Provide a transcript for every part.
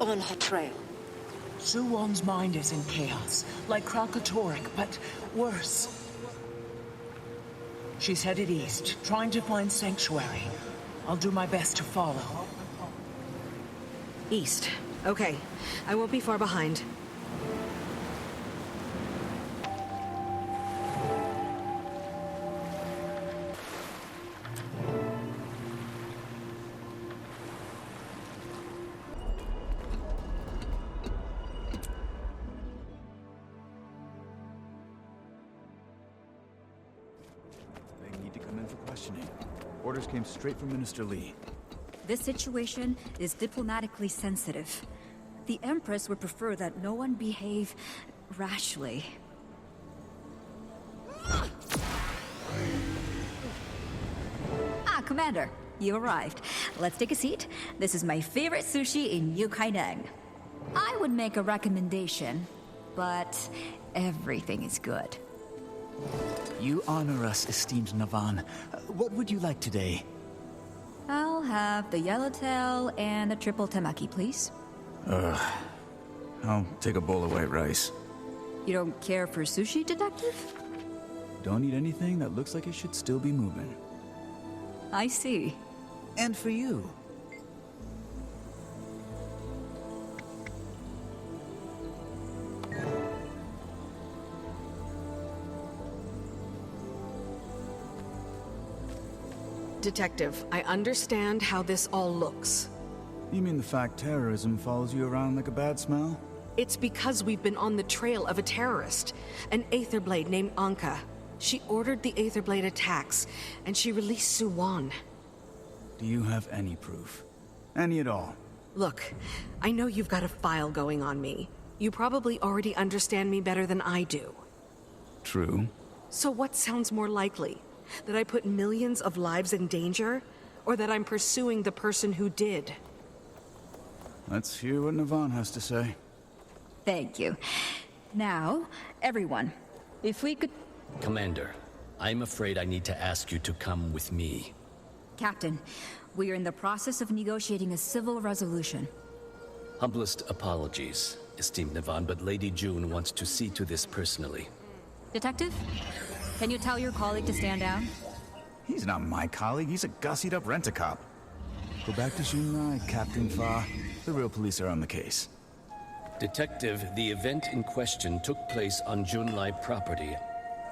on her trail. Suwon's mind is in chaos, like Kralkatorrik, but worse. She's headed east, trying to find sanctuary. I'll do my best to follow. East. Okay. I won't be far behind. They need to come in for questioning. Orders came straight from Minister Lee. This situation is diplomatically sensitive. The Empress would prefer that no one behave rashly. Ah, Commander, you arrived. Let's take a seat. This is my favorite sushi in Yukaineng. I would make a recommendation, but everything is good. You honor us, esteemed Navan. What would you like today? I'll have the yellowtail and the triple temaki, please. I'll take a bowl of white rice. You don't care for sushi, Detective? Don't eat anything that looks like it should still be moving. I see. And for you. Detective, I understand how this all looks. You mean the fact terrorism follows you around like a bad smell? It's because we've been on the trail of a terrorist, an Aetherblade named Anka. She ordered the Aetherblade attacks, and she released Suwon. Do you have any proof? Any at all? Look, I know you've got a file going on me. You probably already understand me better than I do. True. So what sounds more likely? That I put millions of lives in danger? Or that I'm pursuing the person who did? Let's hear what Navan has to say. Thank you. Now, everyone, if we could... Commander, I'm afraid I need to ask you to come with me. Captain, we are in the process of negotiating a civil resolution. Humblest apologies, esteemed Navan, but Lady June wants to see to this personally. Detective, can you tell your colleague to stand down? He's not my colleague, he's a gussied-up rent-a-cop. Go back to Xunlai, Captain Fa. The real police are on the case. Detective, the event in question took place on Junlai property,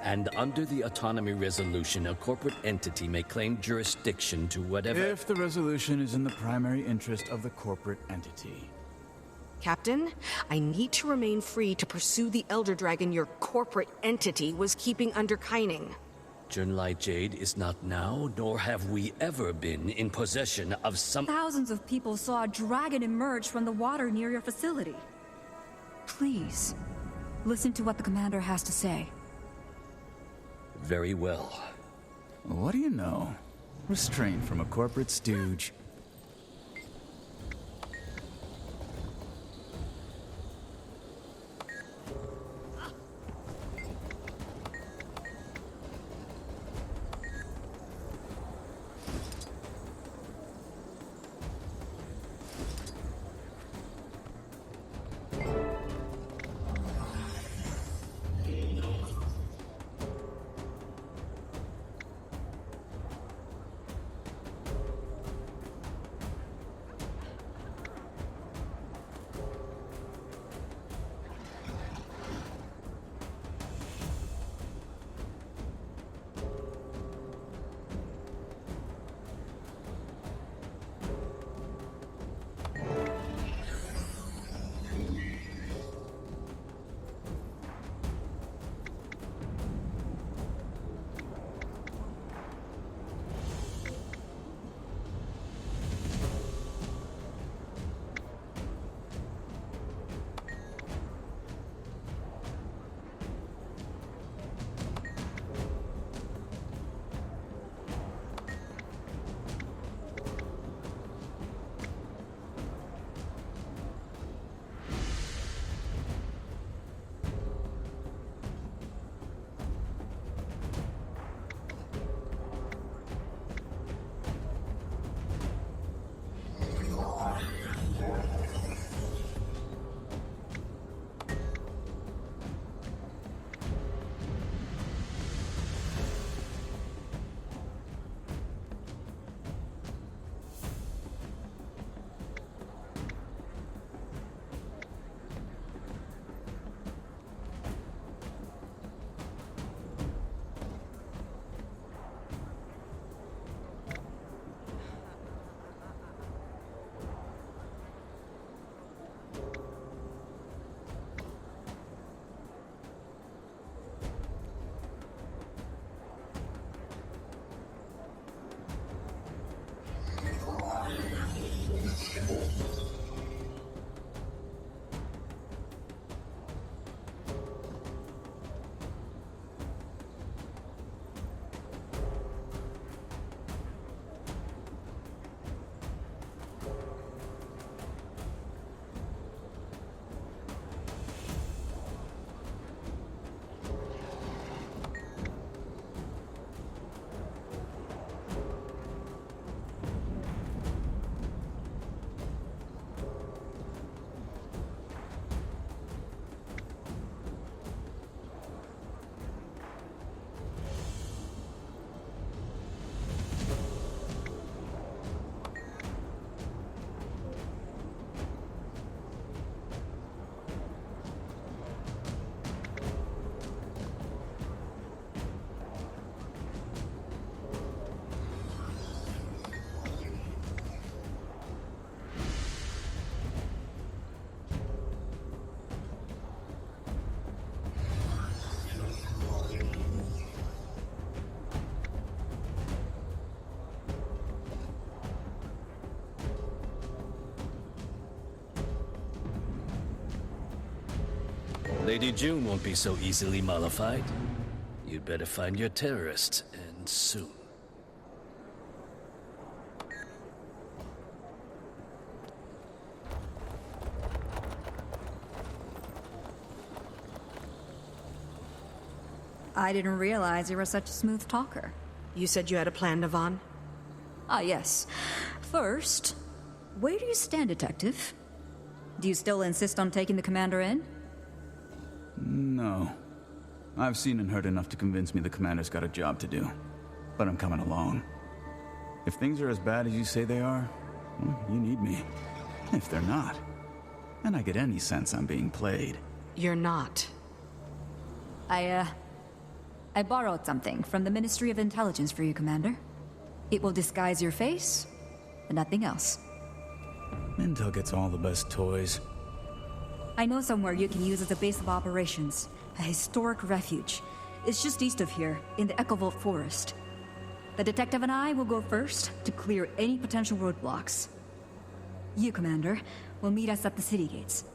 and under the autonomy resolution, a corporate entity may claim jurisdiction to whatever... If the resolution is in the primary interest of the corporate entity. Captain, I need to remain free to pursue the Elder Dragon your corporate entity was keeping under Kaining. Junlai Jade is not now, nor have we ever been, in possession of some... Thousands of people saw a dragon emerge from the water near your facility. Please, listen to what the commander has to say. Very well. What do you know? Restraint from a corporate stooge. Lady June won't be so easily mollified. You'd better find your terrorists, and soon. I didn't realize you were such a smooth talker. You said you had a plan, Navan? Ah, yes. First, where do you stand, Detective? Do you still insist on taking the commander in? No. I've seen and heard enough to convince me the commander's got a job to do. But I'm coming along. If things are as bad as you say they are, well, you need me. If they're not, and I get any sense I'm being played. You're not. I borrowed something from the Ministry of Intelligence for you, Commander. It will disguise your face, and nothing else. Intel gets all the best toys. I know somewhere you can use as a base of operations. A historic refuge. It's just east of here, in the Echovolt Forest. The detective and I will go first to clear any potential roadblocks. You, Commander, will meet us at the city gates.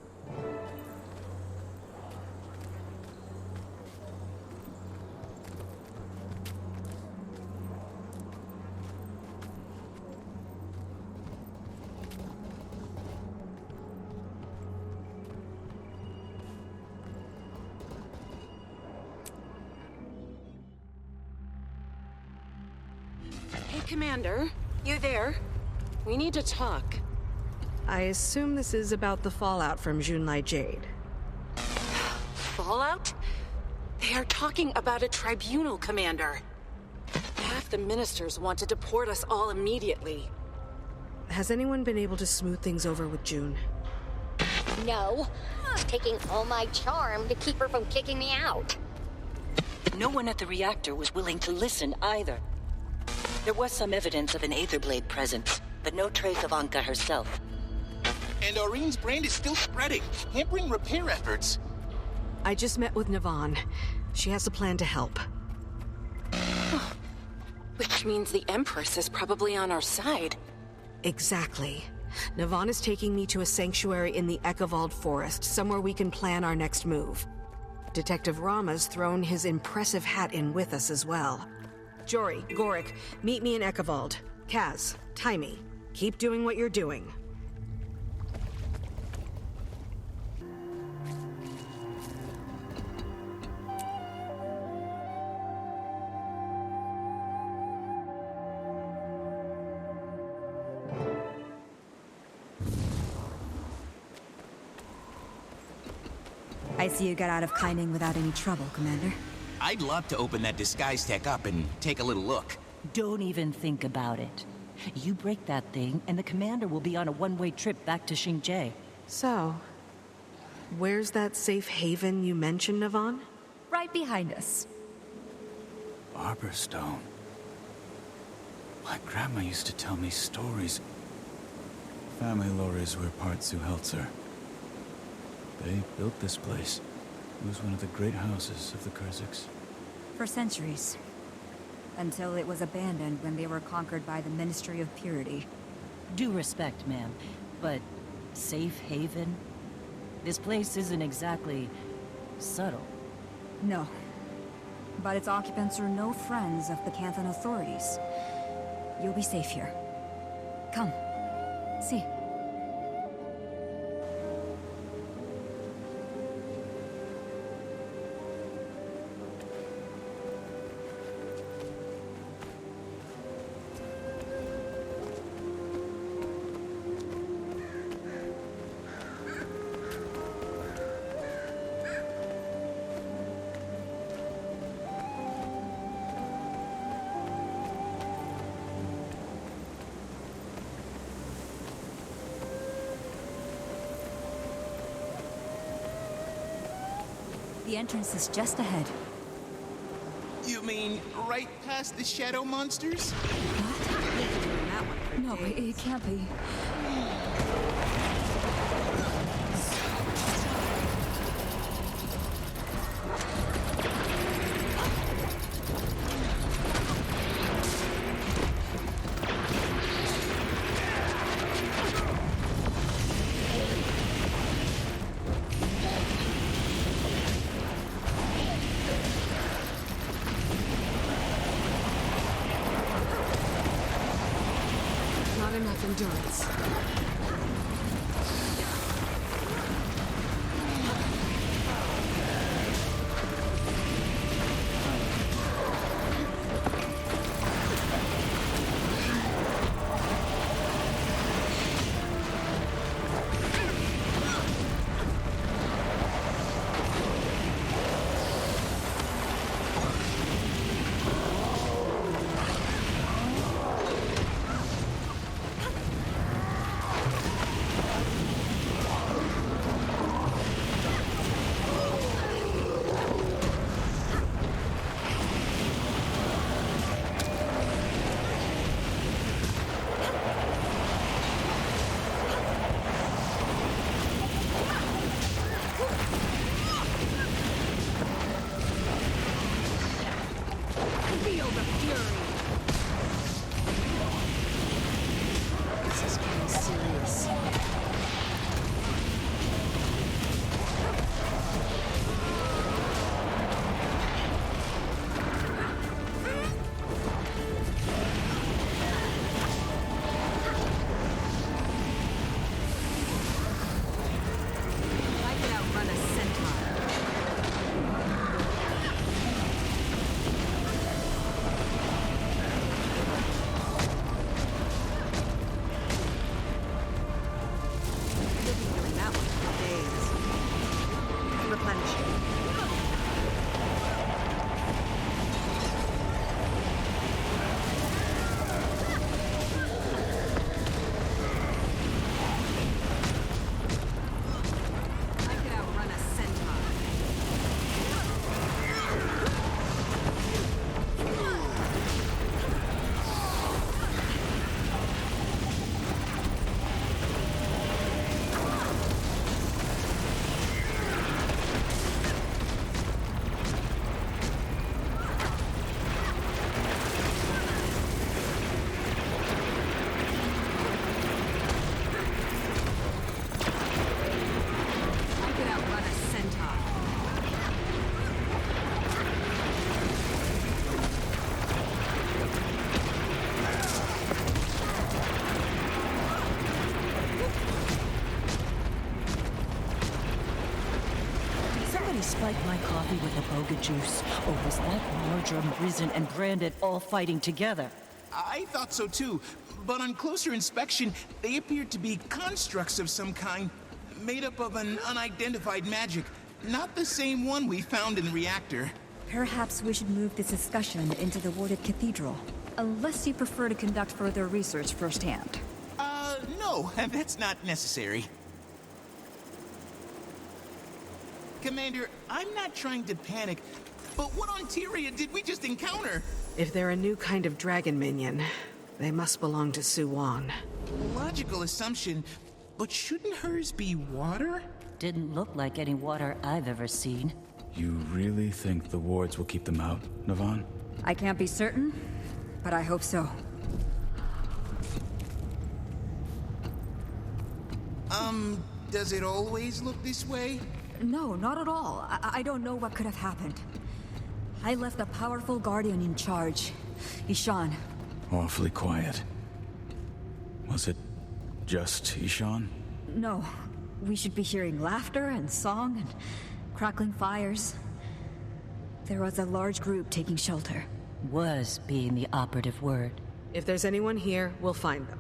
Hey, Commander. You there? We need to talk. I assume this is about the fallout from Junlai Jade. Fallout? They are talking about a tribunal, Commander. Half the ministers want to deport us all immediately. Has anyone been able to smooth things over with June? No. It's taking all my charm to keep her from kicking me out. No one at the reactor was willing to listen either. There was some evidence of an Aetherblade presence, but no trace of Anka herself. And Aureen's brand is still spreading, hampering repair efforts. I just met with Navan. She has a plan to help. Which means the Empress is probably on our side. Exactly. Navan is taking me to a sanctuary in the Echovolt Forest, somewhere we can plan our next move. Detective Rama's thrown his impressive hat in with us as well. Jory, Gorik, meet me in Echovolt. Kaz, Taimi, keep doing what you're doing. I see you got out of Kaining without any trouble, Commander. I'd love to open that disguise tech up and take a little look. Don't even think about it. You break that thing, and the commander will be on a one-way trip back to Xinjie. So, where's that safe haven you mentioned, Navan? Right behind us. Barberstone. My grandma used to tell me stories. Family lorries were part Zuhelzer. They built this place. It was one of the great houses of the Kurziks. For centuries. Until it was abandoned when they were conquered by the Ministry of Purity. Due respect, ma'am, but safe haven? This place isn't exactly subtle. No. But its occupants are no friends of the Canthan authorities. You'll be safe here. Come. See. The entrance is just ahead. You mean right past the shadow monsters? No, it can't be. endurance. Feel the fury! This is getting serious. I can outrun a centaur. Spiked my coffee with a boga juice, or was that Marjoram, Risen, and Brandon all fighting together? I thought so too, but on closer inspection, they appeared to be constructs of some kind, made up of an unidentified magic. Not the same one we found in the reactor. Perhaps we should move this discussion into the warded cathedral. Unless you prefer to conduct further research firsthand. No, that's not necessary. Commander, I'm not trying to panic, but what on Tyria did we just encounter? If they're a new kind of dragon minion, they must belong to Suwon. Logical assumption, but shouldn't hers be water? Didn't look like any water I've ever seen. You really think the wards will keep them out, Navan? I can't be certain, but I hope so. Does it always look this way? No, not at all. I don't know what could have happened. I left a powerful guardian in charge, Ishan. Awfully quiet. Was it just Ishan? No, we should be hearing laughter and song and crackling fires. There was a large group taking shelter. Was being the operative word. If there's anyone here, we'll find them.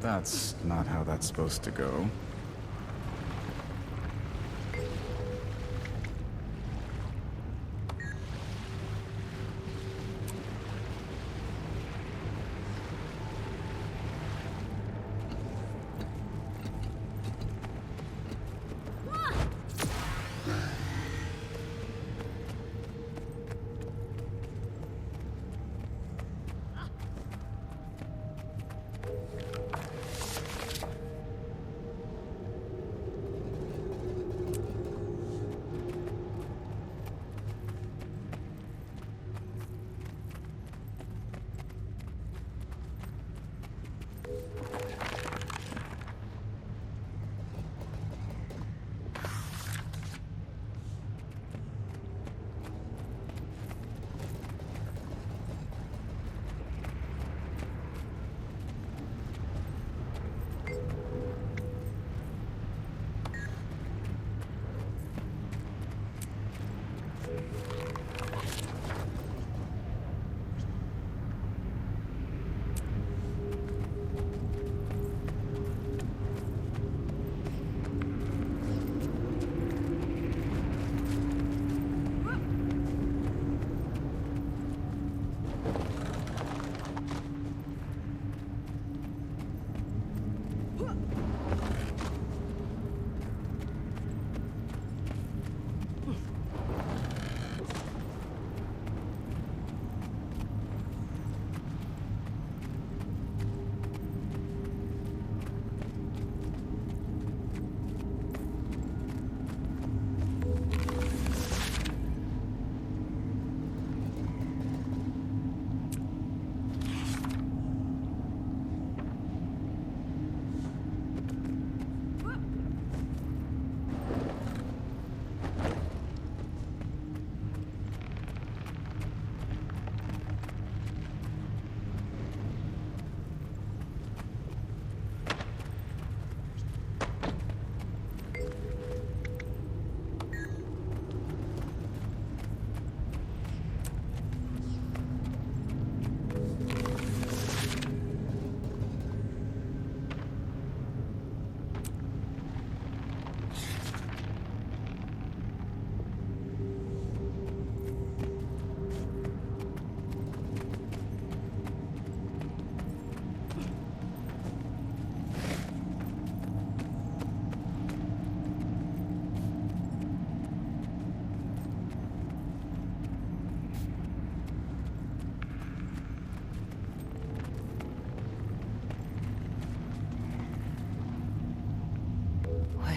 That's not how that's supposed to go.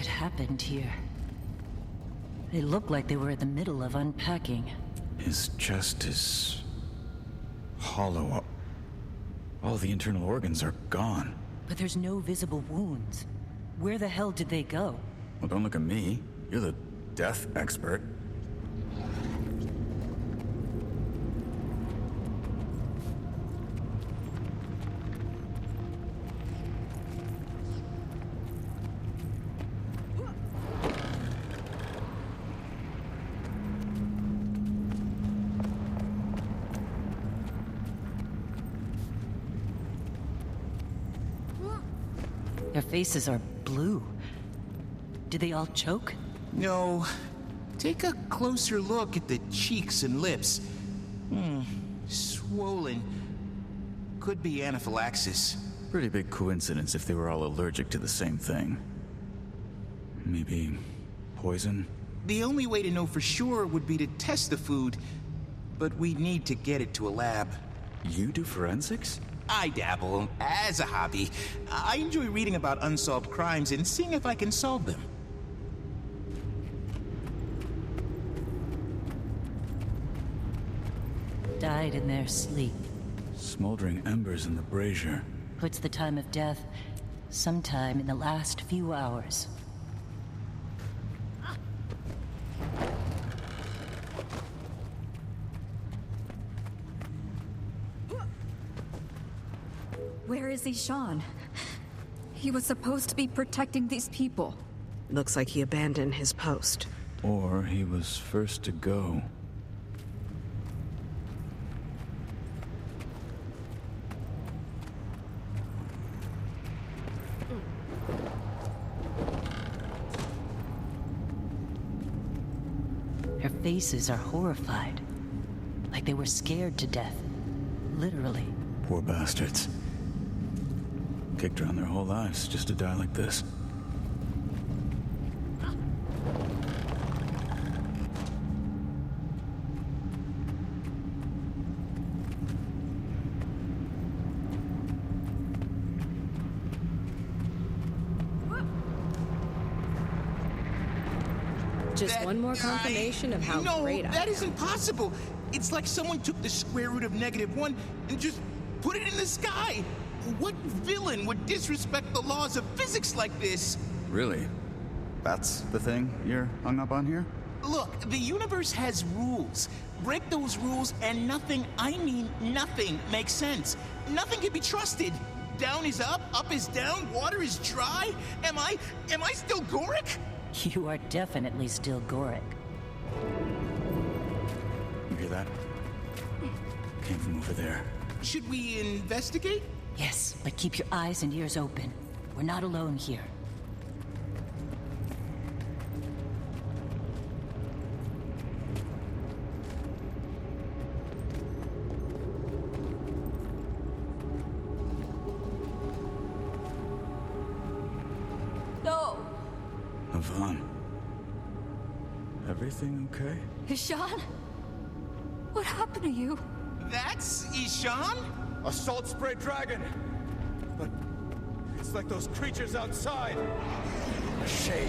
What happened here? They look like they were in the middle of unpacking. His chest is hollow. All the internal organs are gone. But there's no visible wounds. Where the hell did they go? Well, don't look at me. You're the death expert. Their faces are blue. Did they all choke? No. Take a closer look at the cheeks and lips. Swollen. Could be anaphylaxis. Pretty big coincidence if they were all allergic to the same thing. Maybe poison? The only way to know for sure would be to test the food, but we need to get it to a lab. You do forensics? I dabble, as a hobby. I enjoy reading about unsolved crimes and seeing if I can solve them. Died in their sleep. Smoldering embers in the brazier. Puts the time of death sometime in the last few hours. Where is Ishan? He was supposed to be protecting these people. Looks like he abandoned his post. Or he was first to go. Their faces are horrified. Like they were scared to death. Literally. Poor bastards. Kicked around their whole lives just to die like this. Just one more confirmation of how great I am. No, that isn't possible. It's like someone took the square root of -1 and just Put it in the sky! What villain would disrespect the laws of physics like this? Really? That's the thing you're hung up on here? Look, the universe has rules. Break those rules and nothing, I mean nothing, makes sense. Nothing can be trusted. Down is up is down, water is dry. Am I still Goric? You are definitely still Goric. You hear that? Came from over there. Should we investigate? Yes, but keep your eyes and ears open. We're not alone here. No! Navan. Everything okay? Ishan? What happened to you? That's Ishan? A salt spray dragon! But it's like those creatures outside. A shade.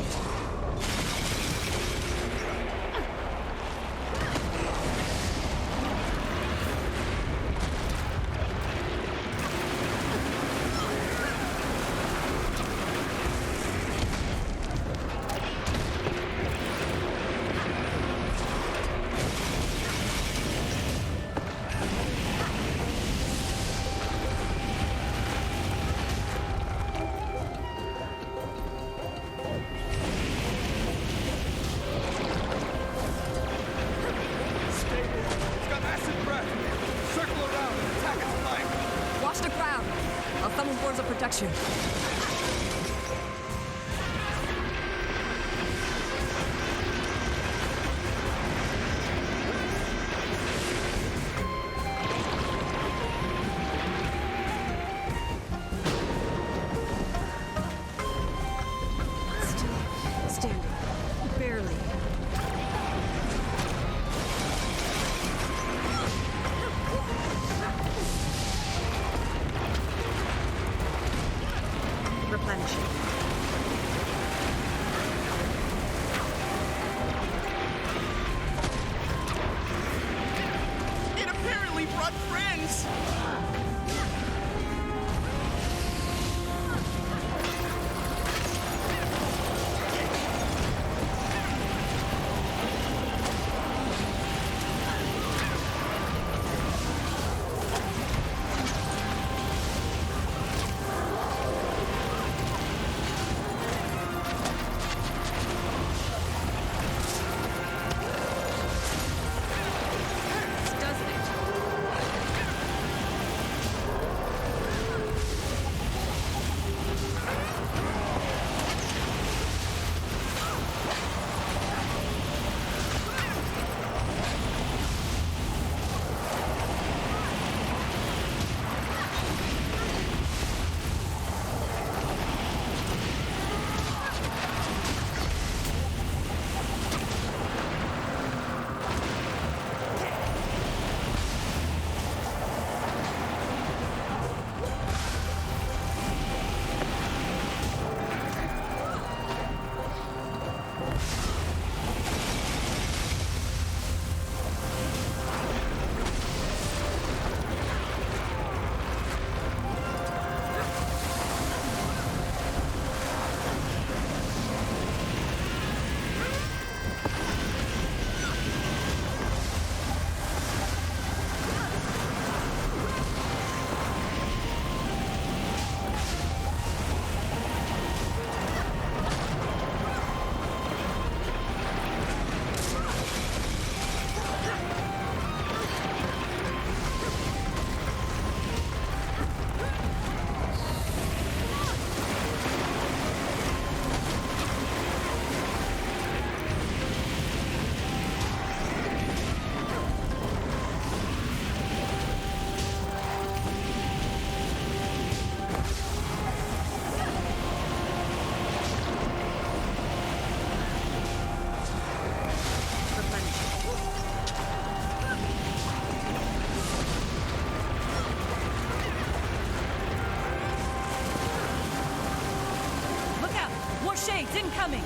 Protection. Still standing. Barely. Replenishing. It apparently brought friends! Shades incoming!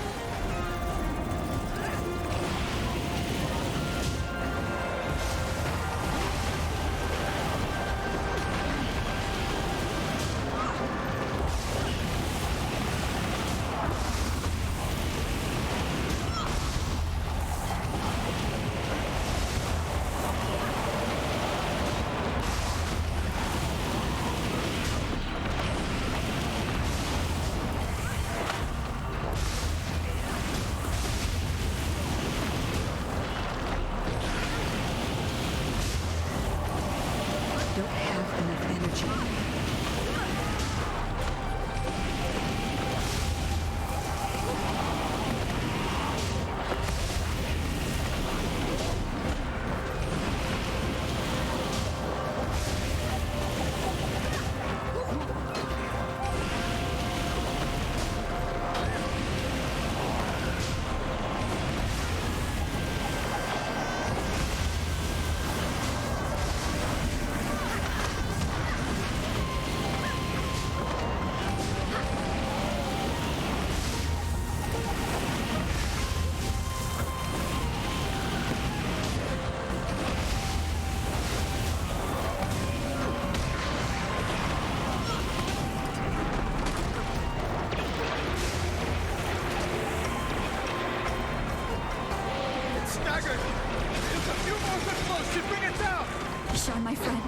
Ishan, my friend,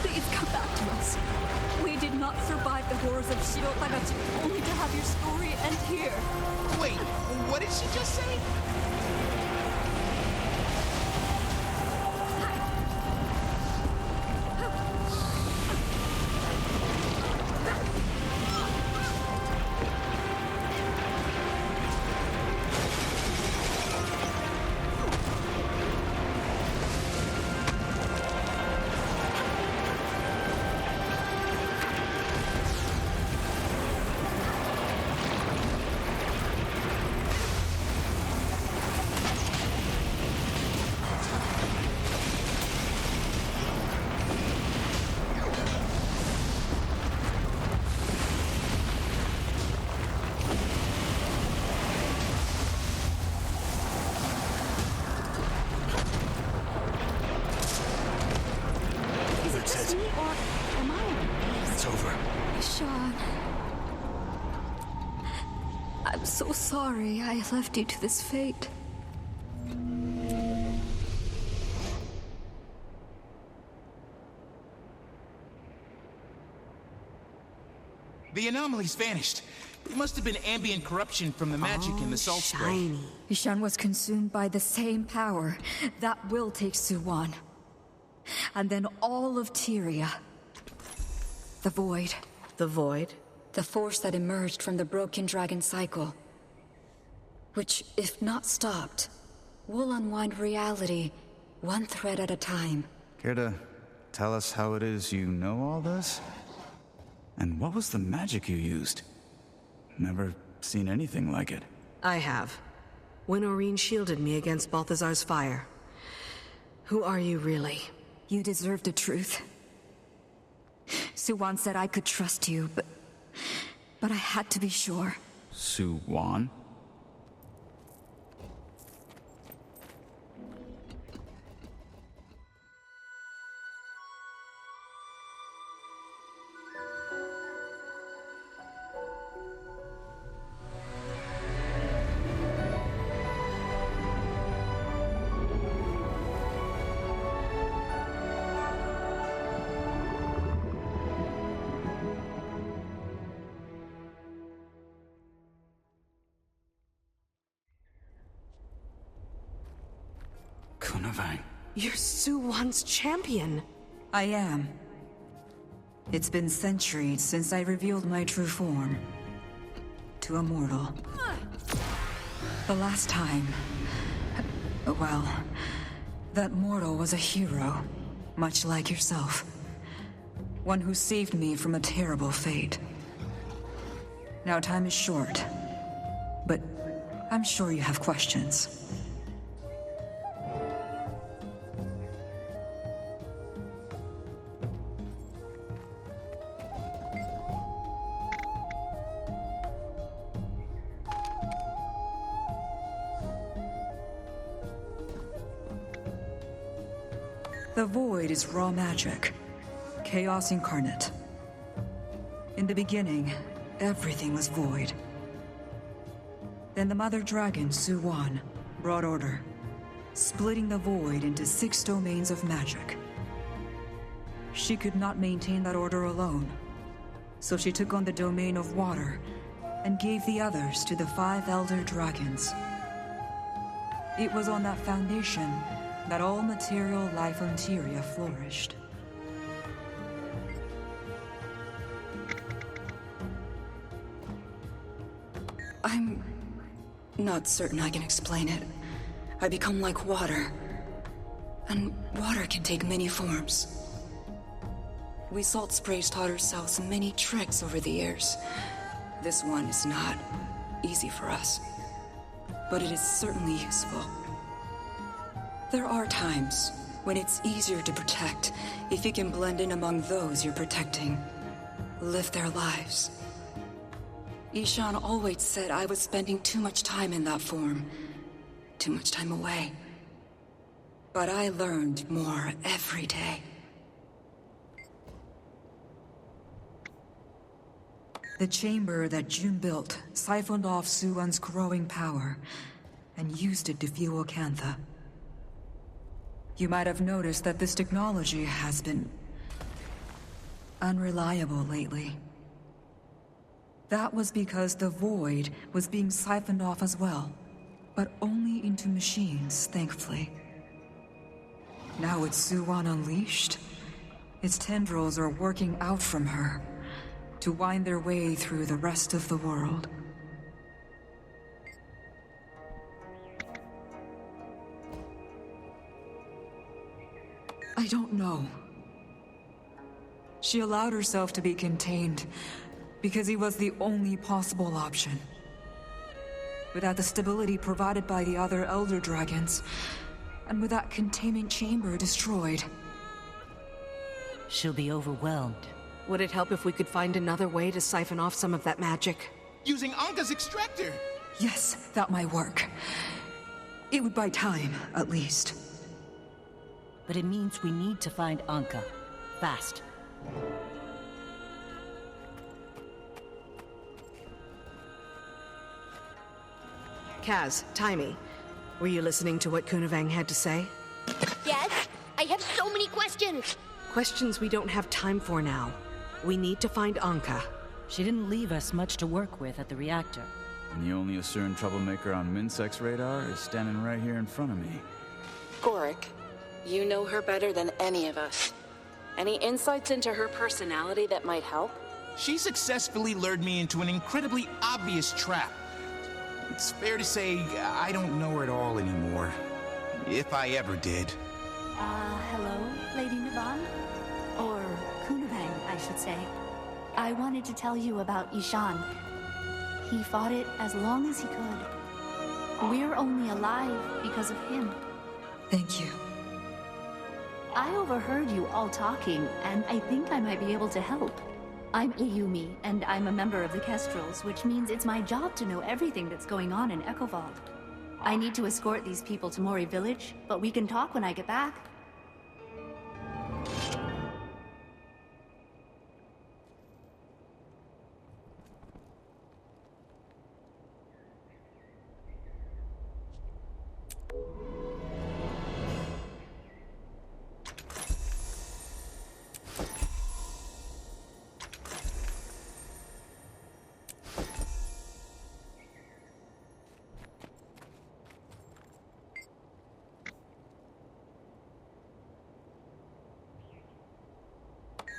please come back to us. We did not survive the horrors of Shirotagachi only to have your story end here. Wait, what did she just say? I'm so sorry I left you to this fate. The anomaly's vanished. It must have been ambient corruption from the magic in the salt spray. Ishan was consumed by the same power that will take Suwon. And then all of Tyria. The Void. The Void? The force that emerged from the broken dragon cycle. Which, if not stopped, will unwind reality one thread at a time. Care to tell us how it is you know all this? And what was the magic you used? Never seen anything like it. I have. When Aurene shielded me against Balthazar's fire. Who are you really? You deserve the truth. Suwon said I could trust you, but I had to be sure. Suwon? You're Suwon's champion. I am. It's been centuries since I revealed my true form to a mortal. The last time, well, that mortal was a hero, much like yourself. One who saved me from a terrible fate. Now time is short, but I'm sure you have questions. The Void is raw magic. Chaos incarnate. In the beginning, everything was void. Then the Mother Dragon, Suwon, brought order, splitting the Void into 6 domains of magic. She could not maintain that order alone, so she took on the domain of water and gave the others to the 5 Elder Dragons. It was on that foundation that all material life on Tyria flourished. I'm not certain I can explain it. I become like water, and water can take many forms. We Salt Sprays taught ourselves many tricks over the years. This one is not easy for us, but it is certainly useful. There are times when it's easier to protect if you can blend in among those you're protecting, live their lives. Ishan always said I was spending too much time in that form, too much time away. But I learned more every day. The chamber that June built siphoned off Suwon's growing power and used it to fuel Cantha. You might have noticed that this technology has been unreliable lately. That was because the Void was being siphoned off as well, but only into machines, thankfully. Now with Suwon unleashed, its tendrils are working out from her to wind their way through the rest of the world. I don't know. She allowed herself to be contained because he was the only possible option. Without the stability provided by the other Elder Dragons, and with that containment chamber destroyed, she'll be overwhelmed. Would it help if we could find another way to siphon off some of that magic? Using Anka's extractor! Yes, that might work. It would buy time, at least. But it means we need to find Anka. Fast. Kaz, Taimi, were you listening to what Kunavang had to say? Yes? I have so many questions! Questions we don't have time for now. We need to find Anka. She didn't leave us much to work with at the reactor. And the only Asuran troublemaker on Minsec's radar is standing right here in front of me. Gorik, you know her better than any of us. Any insights into her personality that might help? She successfully lured me into an incredibly obvious trap. It's fair to say I don't know her at all anymore. If I ever did. Hello, Lady Navan? Or Kunavang, I should say. I wanted to tell you about Ishan. He fought it as long as he could. We're only alive because of him. Thank you. I overheard you all talking, and I think I might be able to help. I'm Ayumi, and I'm a member of the Kestrels, which means it's my job to know everything that's going on in Echovault. I need to escort these people to Mori Village, but we can talk when I get back.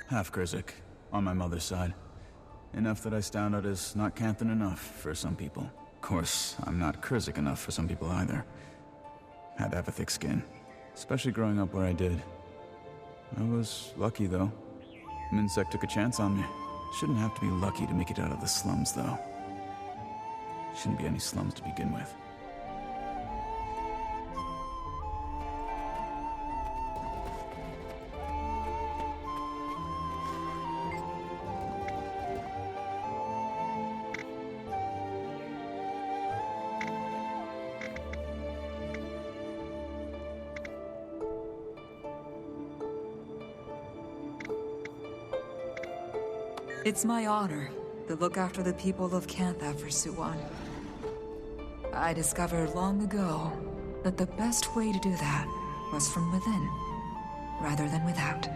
Half Krizik, on my mother's side. Enough that I stand out as not Canthan enough for some people. Of course, I'm not Krizik enough for some people either. Had to have a thick skin, especially growing up where I did. I was lucky, though. Minsec took a chance on me. Shouldn't have to be lucky to make it out of the slums, though. Shouldn't be any slums to begin with. It's my honor to look after the people of Cantha for Suwon. I discovered long ago that the best way to do that was from within, rather than without.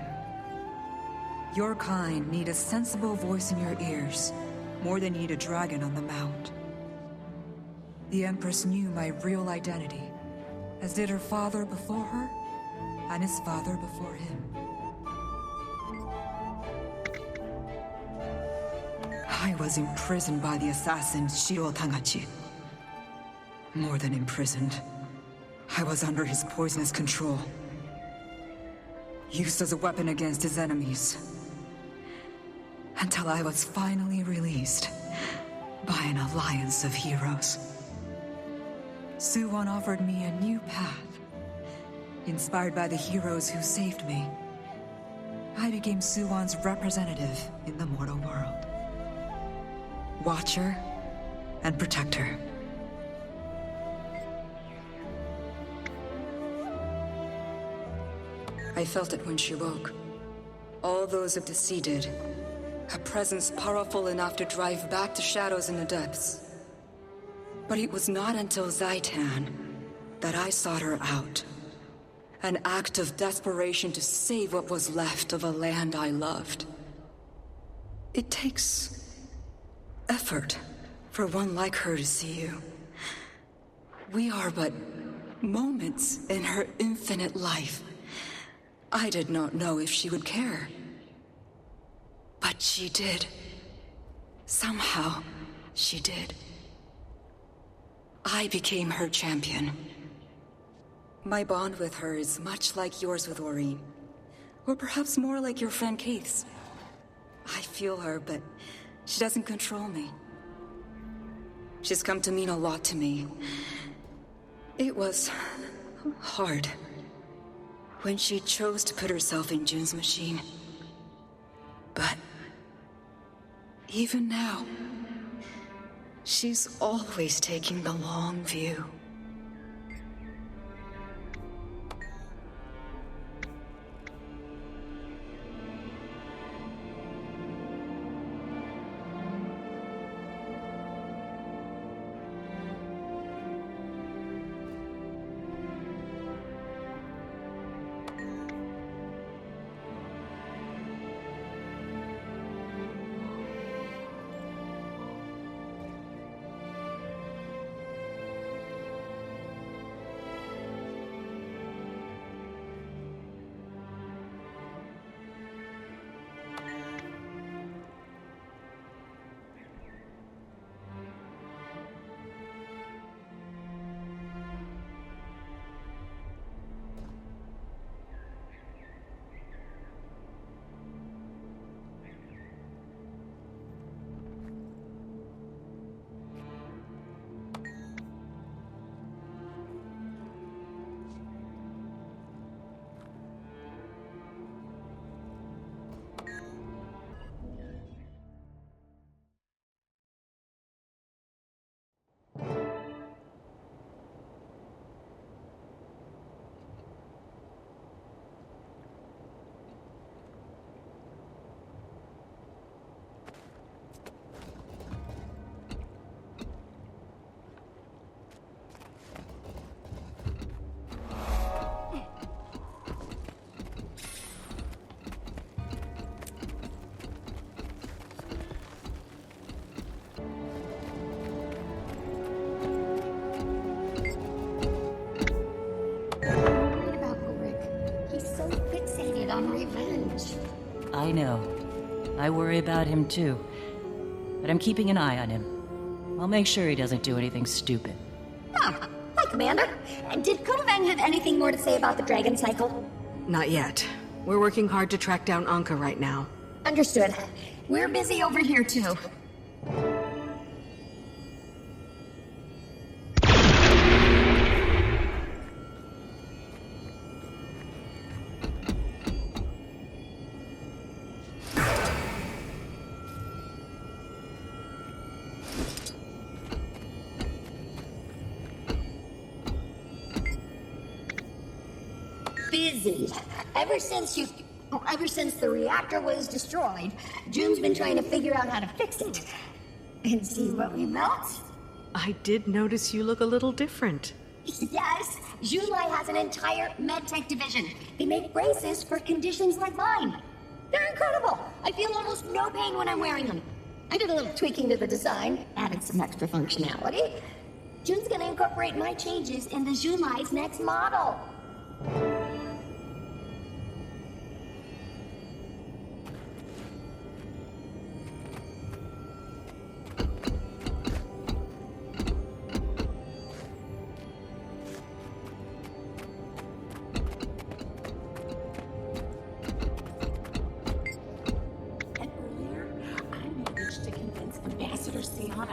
Your kind need a sensible voice in your ears, more than need a dragon on the mount. The Empress knew my real identity, as did her father before her, and his father before him. I was imprisoned by the assassin Shiro Tangachi. More than imprisoned. I was under his poisonous control. Used as a weapon against his enemies. Until I was finally released by an alliance of heroes. Suwon offered me a new path. Inspired by the heroes who saved me, I became Suwon's representative in the mortal world. Watcher and protector. I felt it when she woke. All those of the sea did. A presence powerful enough to drive back the shadows in the depths. But it was not until Zaitan that I sought her out. An act of desperation to save what was left of a land I loved. It takes effort for one like her to see you. We are but moments in her infinite life. I did not know if she would care. But she did. Somehow, she did. I became her champion. My bond with her is much like yours with Aurene. Or perhaps more like your friend Keith's. I feel her, but she doesn't control me. She's come to mean a lot to me. It was hard when she chose to put herself in June's machine. But even now, she's always taking the long view. I know. I worry about him too. But I'm keeping an eye on him. I'll make sure he doesn't do anything stupid. Ah, hi, Commander. Did Kunavang have anything more to say about the Dragon Cycle? Not yet. We're working hard to track down Anka right now. Understood. We're busy over here, too. Busy. Ever since the reactor was destroyed, June's been trying to figure out how to fix it. And see what we built? I did notice you look a little different. Yes, Junlai has an entire medtech division. They make braces for conditions like mine. They're incredible. I feel almost no pain when I'm wearing them. I did a little tweaking to the design, added some extra functionality. June's gonna incorporate my changes into Junlai's next model.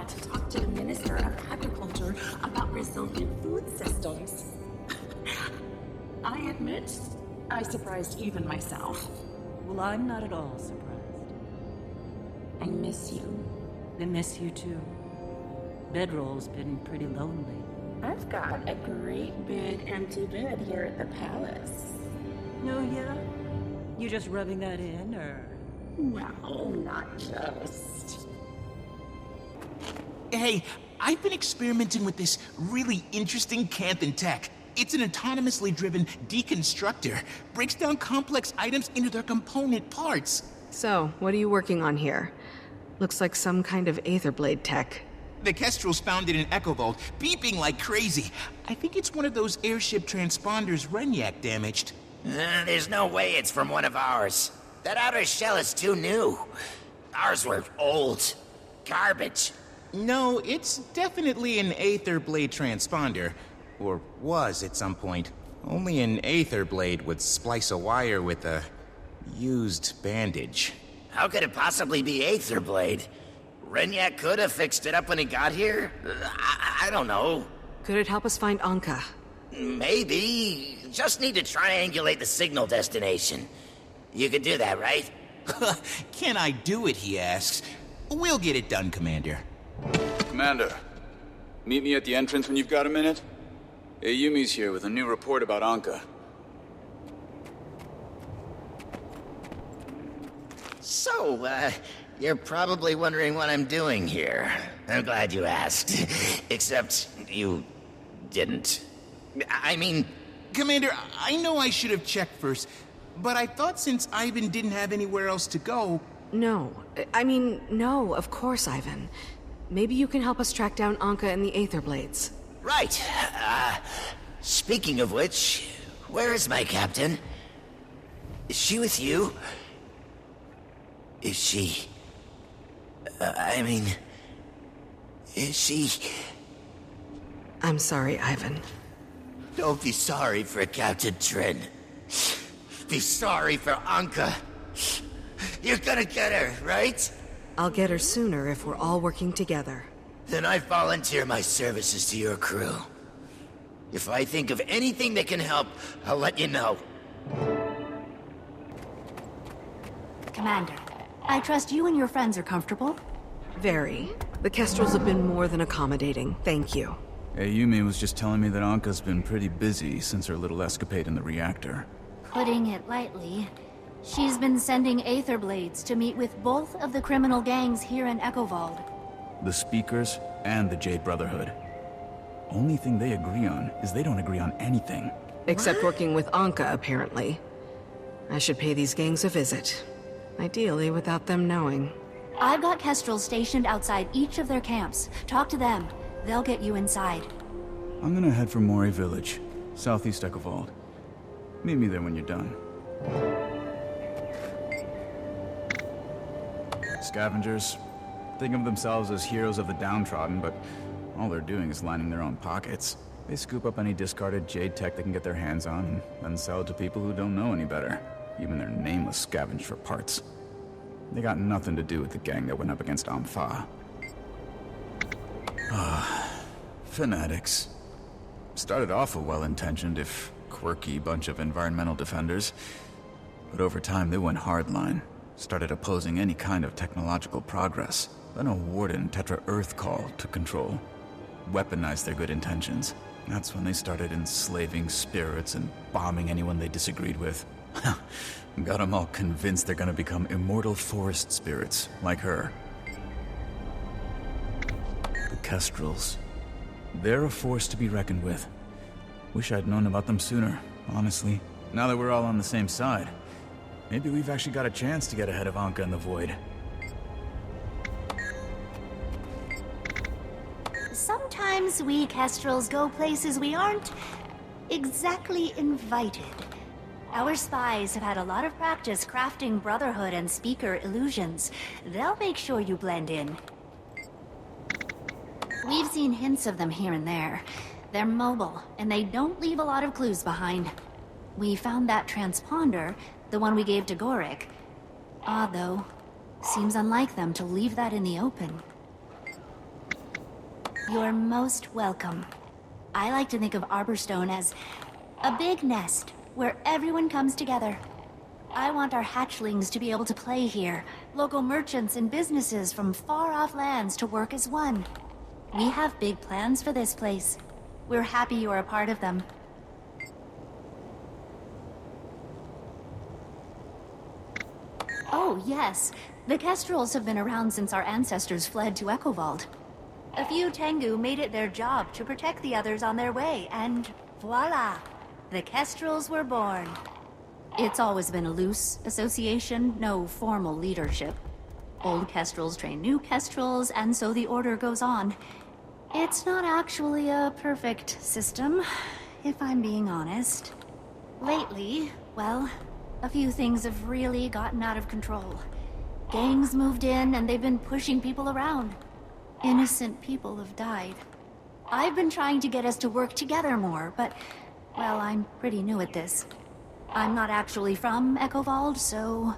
To talk to the Minister of Agriculture about resilient food systems. I admit, I surprised even myself. Well, I'm not at all surprised. I miss you. I miss you too. Bedroll's been pretty lonely. I've got a great big empty bed here at the palace. No, yeah? You just rubbing that in, or? Well, not just. Hey, I've been experimenting with this really interesting Canthan tech. It's an autonomously driven deconstructor. Breaks down complex items into their component parts. So, what are you working on here? Looks like some kind of Aetherblade tech. The Kestrels found it in Echovault, beeping like crazy. I think it's one of those airship transponders Renyak damaged. There's no way it's from one of ours. That outer shell is too new. Ours were old. Garbage. No, it's definitely an Aetherblade transponder. Or was at some point. Only an Aetherblade would splice a wire with a used bandage. How could it possibly be Aetherblade? Renyak could have fixed it up when he got here? I don't know. Could it help us find Anka? Maybe. Just need to triangulate the signal destination. You could do that, right? Can I do it, he asks. We'll get it done, Commander. Commander, meet me at the entrance when you've got a minute. Ayumi's here with a new report about Anka. So, you're probably wondering what I'm doing here. I'm glad you asked. Except, you didn't. I mean... Commander, I know I should have checked first, but I thought since Ivan didn't have anywhere else to go... No. No, of course, Ivan. Maybe you can help us track down Anka and the Aetherblades. Right. Speaking of which, where is my captain? Is she with you? Is she... is she... I'm sorry, Ivan. Don't be sorry for Captain Trin. Be sorry for Anka. You're gonna get her, right? I'll get her sooner if we're all working together. Then I volunteer my services to your crew. If I think of anything that can help, I'll let you know. Commander, I trust you and your friends are comfortable? Very. The Kestrels have been more than accommodating, thank you. Ayumi was just telling me that Anka's been pretty busy since her little escapade in the reactor. Putting it lightly, she's been sending Aetherblades to meet with both of the criminal gangs here in Echovault. The Speakers and the Jade Brotherhood. Only thing they agree on is they don't agree on anything. Except working with Anka, apparently. I should pay these gangs a visit. Ideally, without them knowing. I've got Kestrels stationed outside each of their camps. Talk to them. They'll get you inside. I'm gonna head for Mori Village, southeast Echovault. Meet me there when you're done. Scavengers. Think of themselves as heroes of the downtrodden, but all they're doing is lining their own pockets. They scoop up any discarded Jade tech they can get their hands on, and then sell it to people who don't know any better. Even their nameless scavenge for parts. They got nothing to do with the gang that went up against Ampha. Fanatics. Started off a well-intentioned, if quirky, bunch of environmental defenders. But over time, they went hardline. Started opposing any kind of technological progress. Then a Warden Tetra Earth call took control. Weaponized their good intentions. That's when they started enslaving spirits and bombing anyone they disagreed with. Got them all convinced they're gonna become immortal forest spirits, like her. The Kestrels. They're a force to be reckoned with. Wish I'd known about them sooner, honestly. Now that we're all on the same side, maybe we've actually got a chance to get ahead of Anka in the Void. Sometimes we Kestrels go places we aren't exactly invited. Our spies have had a lot of practice crafting Brotherhood and Speaker illusions. They'll make sure you blend in. We've seen hints of them here and there. They're mobile, and they don't leave a lot of clues behind. We found that transponder, the one we gave to Gorik. Odd, though. Seems unlike them to leave that in the open. You're most welcome. I like to think of Arborstone as a big nest where everyone comes together. I want our hatchlings to be able to play here, local merchants and businesses from far-off lands to work as one. We have big plans for this place. We're happy you're a part of them. Oh, yes. The Kestrels have been around since our ancestors fled to Echovault. A few Tengu made it their job to protect the others on their way, and Voila! The Kestrels were born. It's always been a loose association, no formal leadership. Old Kestrels train new Kestrels, and so the order goes on. It's not actually a perfect system, if I'm being honest. Lately, well, a few things have really gotten out of control. Gangs moved in, and they've been pushing people around. Innocent people have died. I've been trying to get us to work together more, but, well, I'm pretty new at this. I'm not actually from Echovald, so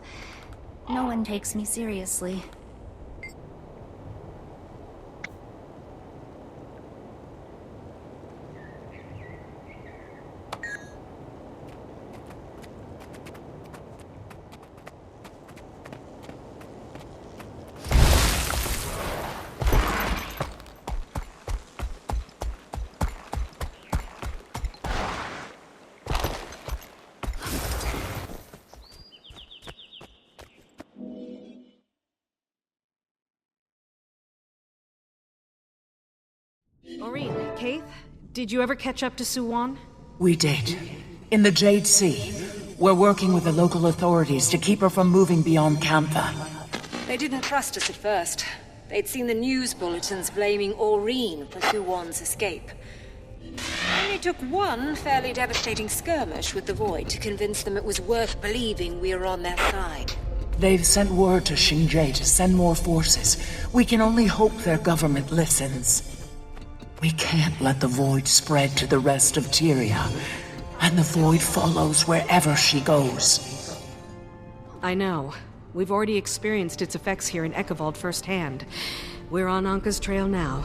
no one takes me seriously. Maureen, Kaith, did you ever catch up to Suwon? We did. In the Jade Sea. We're working with the local authorities to keep her from moving beyond Kantha. They didn't trust us at first. They'd seen the news bulletins blaming Aureen for Suwon's escape. Only took one fairly devastating skirmish with the Void to convince them it was worth believing we were on their side. They've sent word to Xingje to send more forces. We can only hope their government listens. We can't let the Void spread to the rest of Tyria, and the Void follows wherever she goes. I know. We've already experienced its effects here in Echovald firsthand. We're on Anka's trail now.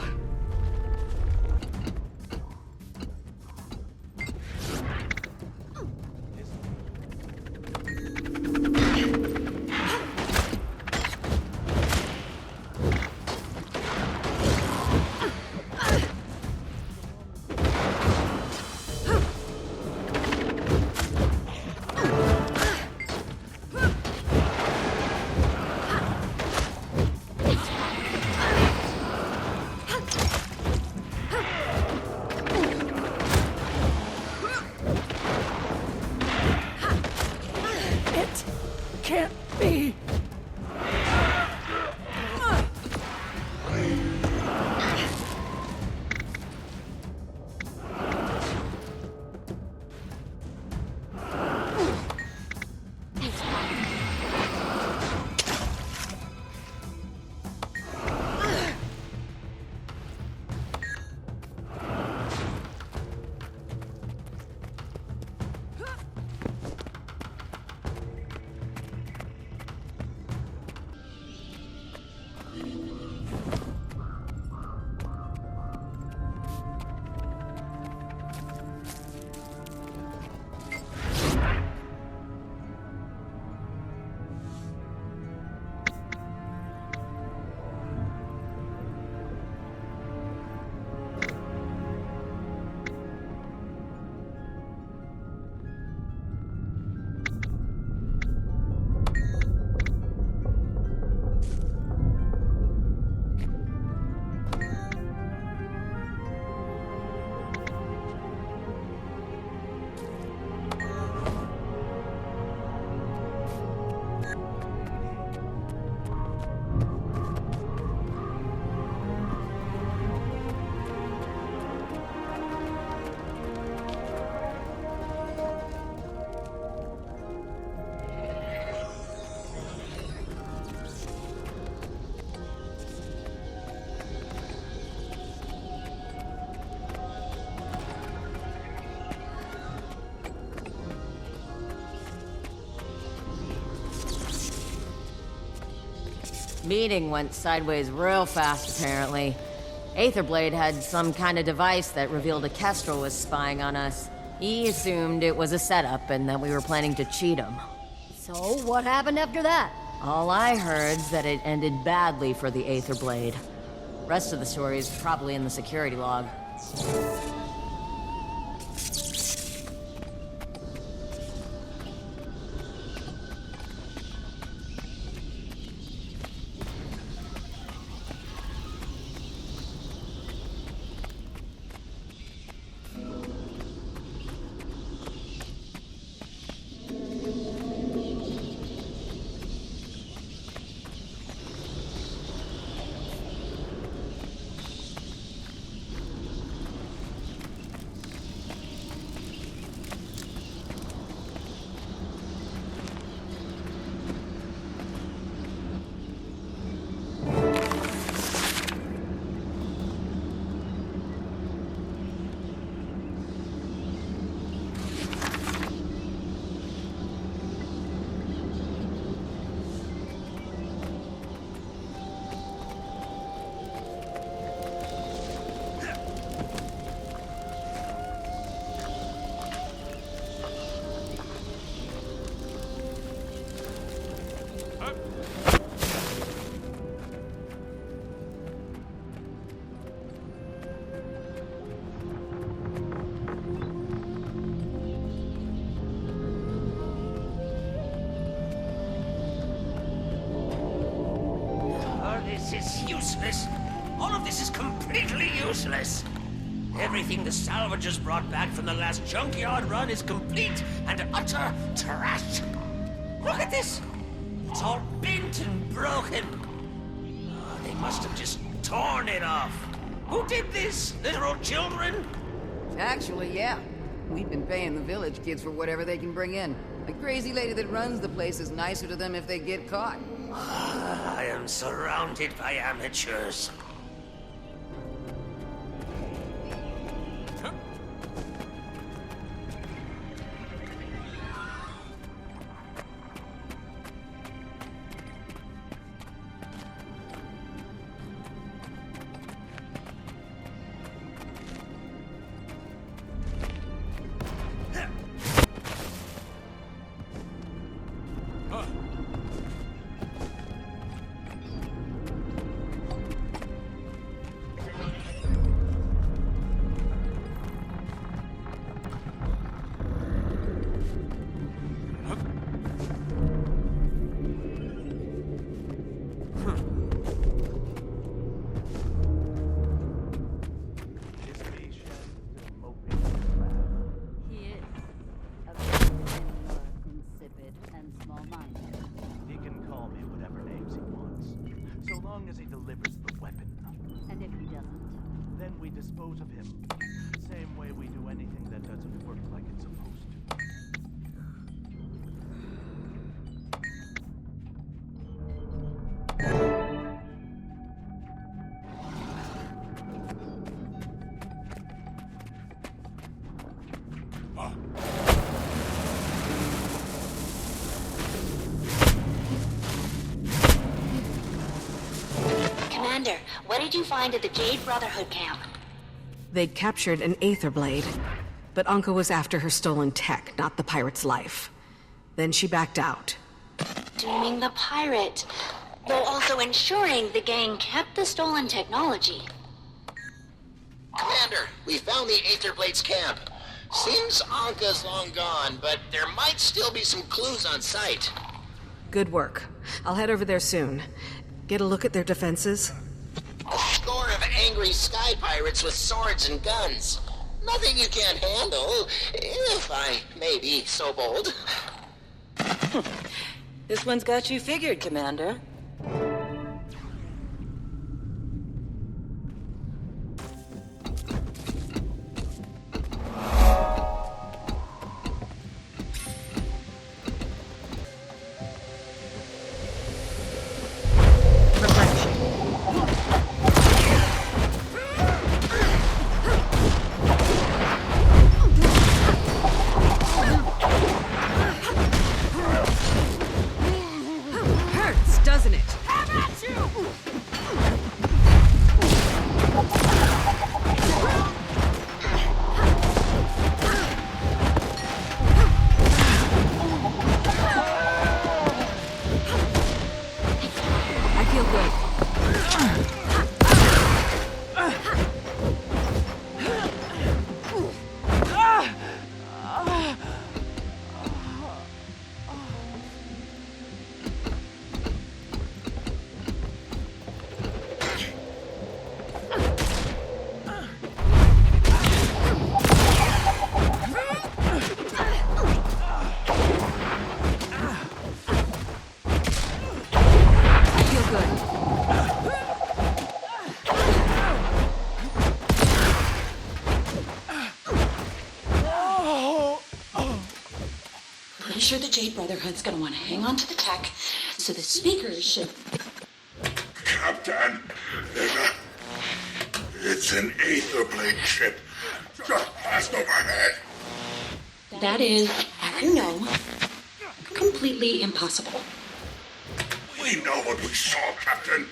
Meeting went sideways real fast, apparently. Aetherblade had some kind of device that revealed a Kestrel was spying on us. He assumed it was a setup and that we were planning to cheat him. So, what happened after that? All I heard's that it ended badly for the Aetherblade. Rest of the story is probably in the security log. This is useless. All of this is completely useless. Everything the salvagers brought back from the last junkyard run is complete and utter trash. Look at this. It's all bent and broken. Oh, they must have just torn it off. Who did this? Literal children? Actually, yeah. We've been paying the village kids for whatever they can bring in. The crazy lady that runs the place is nicer to them if they get caught. I am surrounded by amateurs. Dispose of him. Same way we do anything that doesn't work like it's supposed to. Commander, what did you find at the Jade Brotherhood camp? They'd captured an Aether Blade, but Anka was after her stolen tech, not the pirate's life. Then she backed out. Dooming the pirate, though also ensuring the gang kept the stolen technology. Commander, we found the Aether Blade's camp. Seems Anka's long gone, but there might still be some clues on site. Good work. I'll head over there soon. Get a look at their defenses. A score of angry sky pirates with swords and guns. Nothing you can't handle, if I may be so bold. This one's got you figured, Commander. Doesn't it? I feel good. Pretty sure the Jade Brotherhood's gonna want to hang on to the tech, so the speakers should... Captain, it's an Aether Blade ship just passed overhead. That is, as you know, completely impossible. We know what we saw, Captain.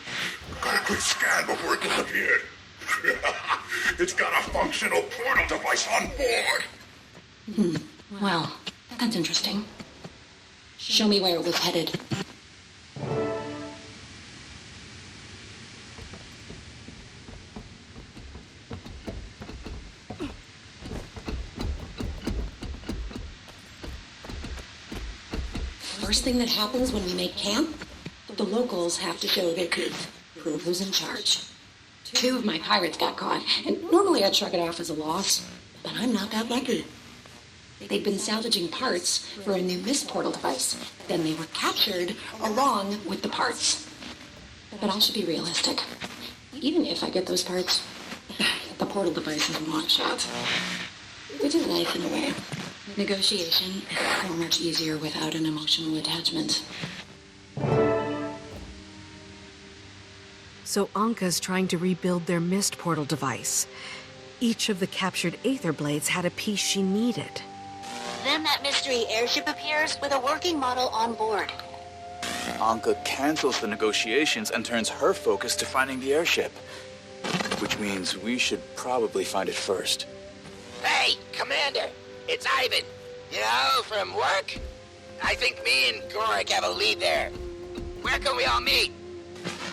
Got a quick scan before it disappeared. It's got a functional portal device on board. Well, that's interesting. Show me where it was headed. First thing that happens when we make camp, the locals have to show their teeth. Prove who's in charge. 2 of my pirates got caught, and normally I'd shrug it off as a loss, but I'm not that lucky. They'd been salvaging parts for a new mist portal device. Then they were captured along with the parts. But I should be realistic. Even if I get those parts, the portal device is a long shot. Which is life in a way. Negotiation is so much easier without an emotional attachment. So Anka's trying to rebuild their mist portal device. Each of the captured Aether Blades had a piece she needed. Then that mystery airship appears with a working model on board. Anka cancels the negotiations and turns her focus to finding the airship. Which means we should probably find it first. Hey, Commander! It's Ivan! You know, from work? I think me and Gorik have a lead there. Where can we all meet?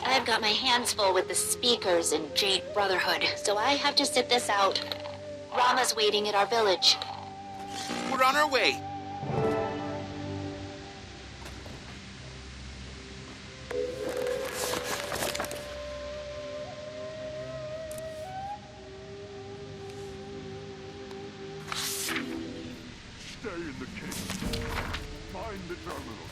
I've got my hands full with the speakers in Jade Brotherhood, so I have to sit this out. Rama's waiting at our village. We're on our way. Stay in the cave. Find the terminal.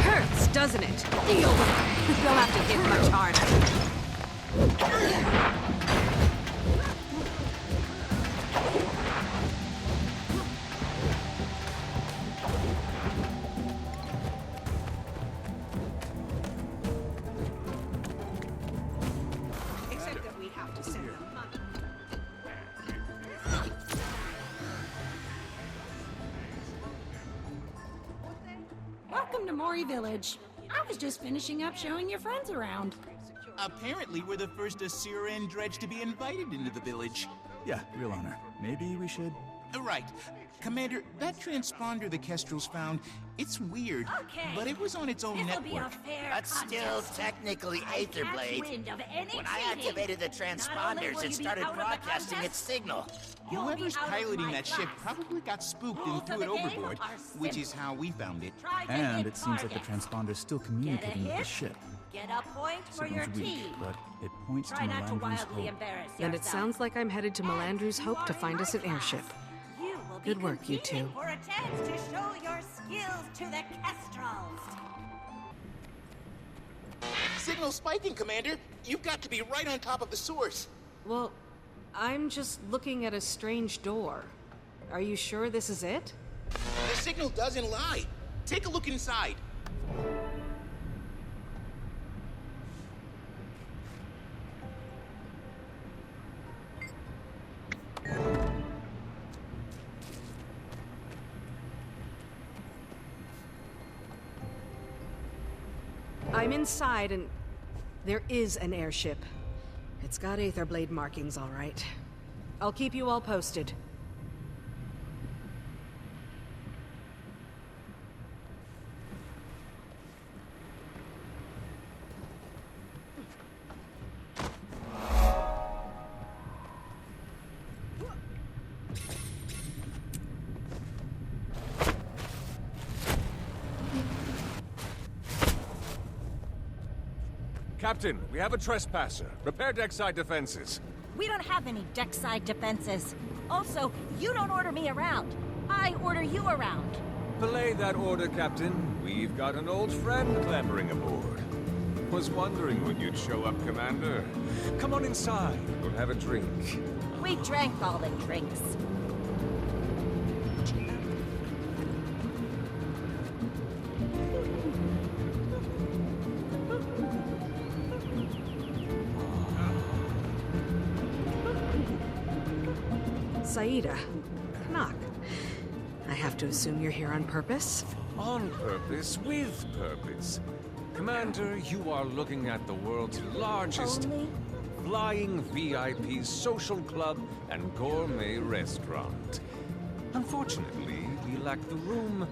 Hurts, doesn't it? You'll have to hit much harder. Except that we have to send them money. Welcome to Mori Village. I was just finishing up showing your friends around. Apparently, we're the first Asura and Dredge to be invited into the village. Yeah, real honor. Maybe we should... Right. Commander, that transponder the Kestrels found, it's weird, but it was on its own network. That's still technically Aether Blade. When I activated the transponders, it started broadcasting its signal. Whoever's piloting that ship probably got spooked and threw it overboard, which is how we found it. And it seems like the transponder's still communicating with the ship. Get a point for your Signal's weak, team. but it points to Try not to Melandru's wildly Hope. embarrass And it yourself. sounds like I'm headed to Melandru's Hope to find us an airship. You will be Good work, you two. competing for a chance to show your skills to the Kestrels. Signal spiking, Commander. You've got to be right on top of the source. Well, I'm just looking at a strange door. Are you sure this is it? The signal doesn't lie. Take a look inside. I'm inside and there is an airship. It's got Aether Blade markings, all right. I'll keep you all posted. Captain, we have a trespasser. Repair deckside defenses. We don't have any deckside defenses. Also, you don't order me around. I order you around. Belay that order, Captain. We've got an old friend clambering aboard. Was wondering when you'd show up, Commander. Come on inside. We'll have a drink. We drank all the drinks. Saida. Knock. I have to assume you're here on purpose? On purpose, with purpose. Commander, you are looking at the world's largest flying VIP social club and gourmet restaurant. Unfortunately, we lack the room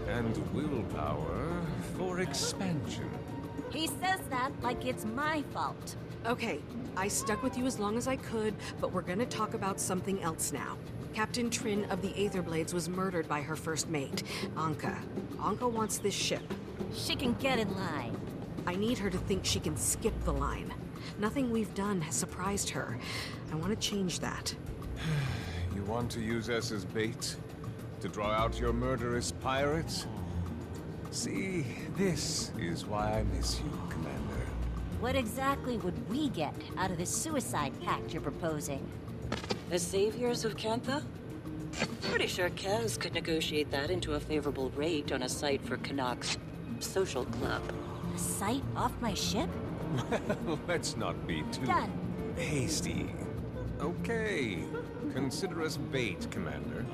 and willpower for expansion. He says that like it's my fault. Okay, I stuck with you as long as I could, but we're gonna talk about something else now. Captain Trin of the Aetherblades was murdered by her first mate, Anka. Anka wants this ship. She can get in line. I need her to think she can skip the line. Nothing we've done has surprised her. I want to change that. You want to use us as bait? To draw out your murderous pirates? See, this is why I miss you, Commander. What exactly would we get out of this suicide pact you're proposing? The saviors of Cantha? Pretty sure Kaz could negotiate that into a favorable rate on a site for Canuck's social club. A site off my ship? Well, let's not be too Done. hasty. Okay. Consider us bait, Commander.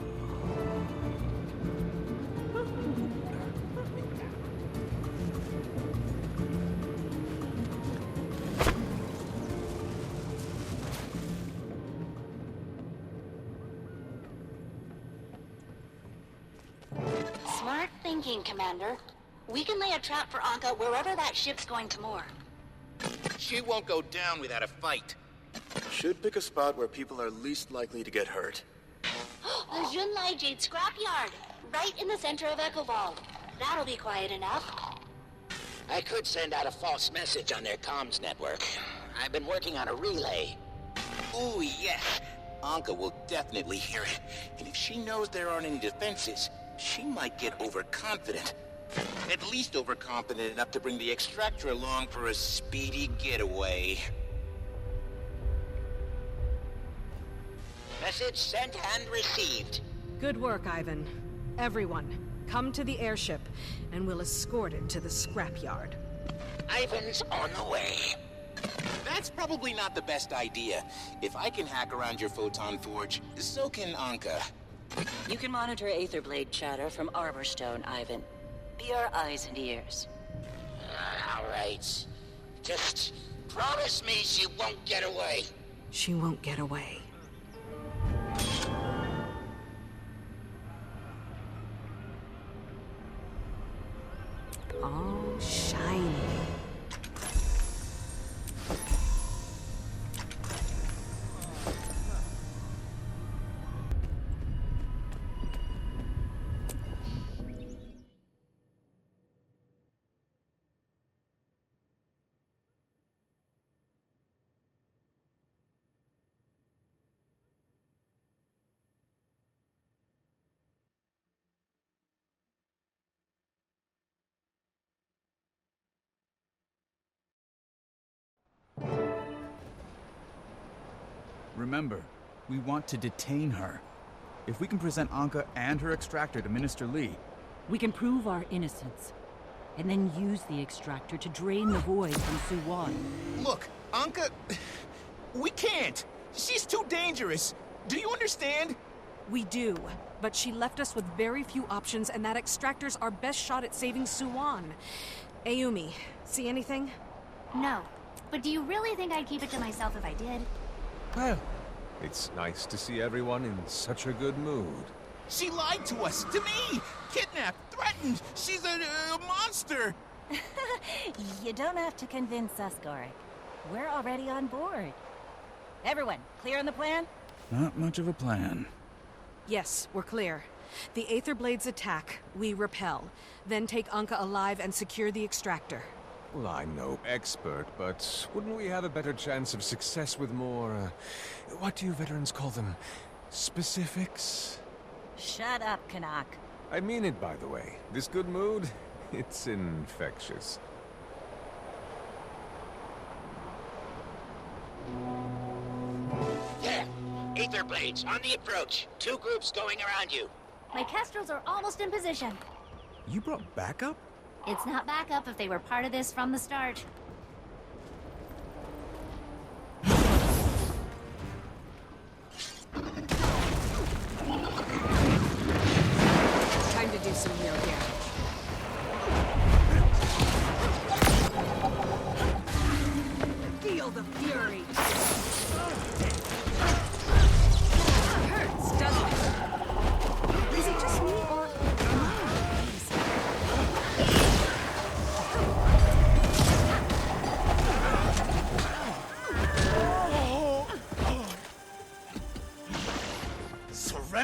Smart thinking, Commander. We can lay a trap for Anka wherever that ship's going to moor. She won't go down without a fight. Should pick a spot where people are least likely to get hurt. The Junlai Jade scrapyard, right in the center of Echovald. That'll be quiet enough. I could send out a false message on their comms network. I've been working on a relay. Ooh, yes. Anka will definitely hear it. And if she knows there aren't any defenses, she might get overconfident. At least overconfident enough to bring the extractor along for a speedy getaway. Message sent and received. Good work, Ivan. Everyone, come to the airship, and we'll escort it to the scrapyard. Ivan's on the way. That's probably not the best idea. If I can hack around your photon forge, so can Anka. You can monitor Aetherblade chatter from Arborstone, Ivan. Be our eyes and ears. All right. Just promise me she won't get away. She won't get away. All shiny. Remember, we want to detain her. If we can present Anka and her extractor to Minister Li, We can prove our innocence, and then use the extractor to drain the void from Suwan. Look, Anka... We can't! She's too dangerous! Do you understand? We do, but she left us with very few options, and that extractor's our best shot at saving Suwan. Ayumi, see anything? No. But do you really think I'd keep it to myself if I did? Well, it's nice to see everyone in such a good mood. She lied to us, to me! Kidnapped, threatened! She's a monster! You don't have to convince us, Gorik. We're already on board. Everyone, clear on the plan? not much of a plan. Yes, we're clear. The Aetherblades attack, we repel. Then take Anka alive and secure the extractor. Well, I'm no expert, but wouldn't we have a better chance of success with more, what do you veterans call them? Specifics? Shut up, Canuck. I mean it, by the way. This good mood, it's infectious. There! Aetherblades, on the approach. 2 groups going around you. My Kestrels are almost in position. You brought backup? It's not backup if they were part of this from the start. Time to do some real damage. Feel the fury! Hurts, doesn't it? Is it just me, or...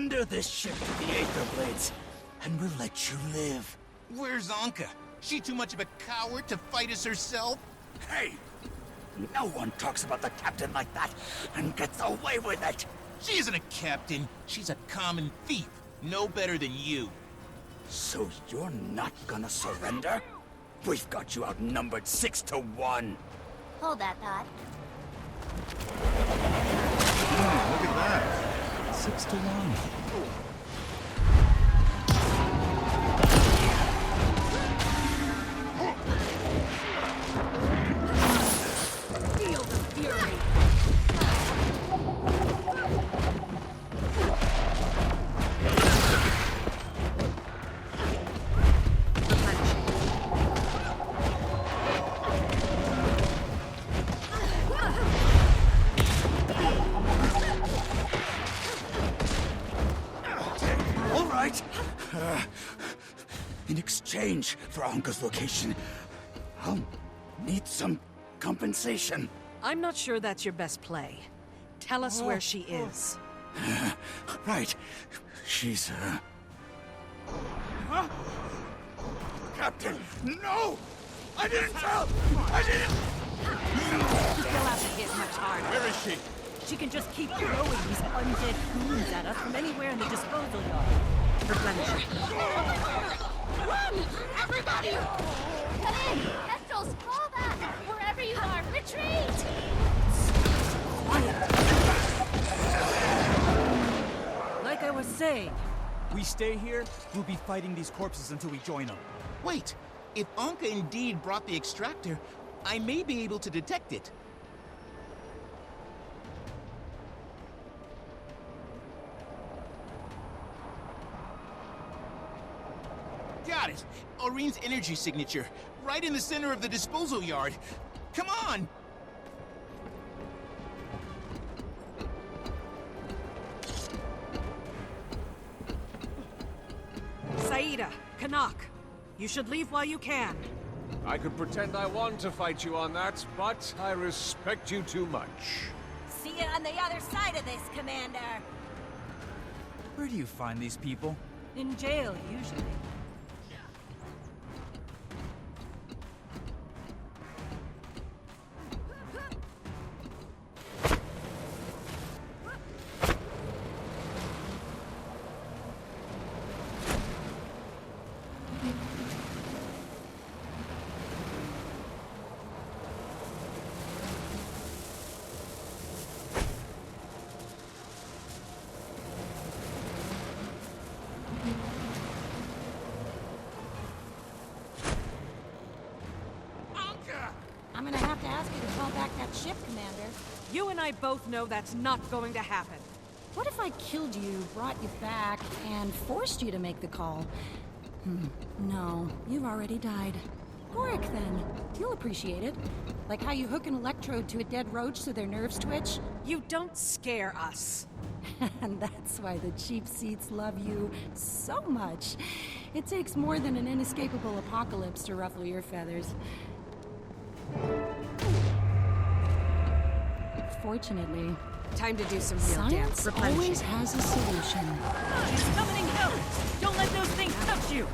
Surrender this ship to the Aetherblades, and we'll let you live. Where's Anka? She too much of a coward to fight us herself? Hey! No one talks about the captain like that and gets away with it! She isn't a captain. She's a common thief. No better than you. So you're not gonna surrender? We've got you outnumbered 6-1. Hold that thought. Oh, look at that. 6-1. Feel the fury. All right. In exchange for Anka's location, I'll need some compensation. I'm not sure that's your best play. Tell us where she is. Right. She's, Huh? Captain, no! I didn't tell! I didn't! They'll have to hit much harder. Where is she? She can just keep throwing these undead goons at us from anywhere in the disposal yard. Replenishing. Run! Everybody! Come in! Kestrels, fall back! Wherever you are, retreat! Like I was saying, We stay here, we'll be fighting these corpses until we join them. Wait, if Anka indeed brought the extractor, I may be able to detect it. Got it! Aureen's energy signature, right in the center of the disposal yard. Come on! Saida, Canuck, you should leave while you can. I could pretend I want to fight you on that, but I respect you too much. see you on the other side of this, Commander. Where do you find these people? In jail, usually. I'm gonna have to ask you to call back that ship, Commander. You and I both know that's not going to happen. What if I killed you, brought you back, and forced you to make the call? No, you've already died. Gorik, then. You'll appreciate it. Like how you hook an electrode to a dead roach so their nerves twitch. You don't scare us. And that's why the cheap seats love you so much. It takes more than an inescapable apocalypse to ruffle your feathers. Fortunately, time to do some real science dance. always has a solution. She's summoning help! Don't let those things touch you!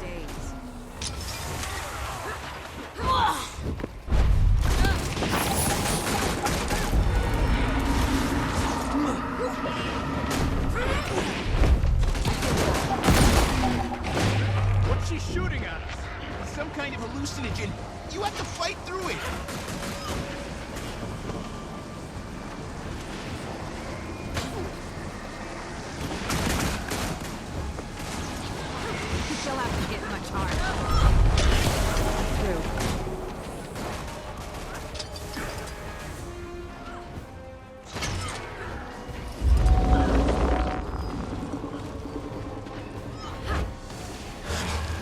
What's she shooting at us? Some kind of hallucinogen. You have to fight through it. She'll have to hit much harder.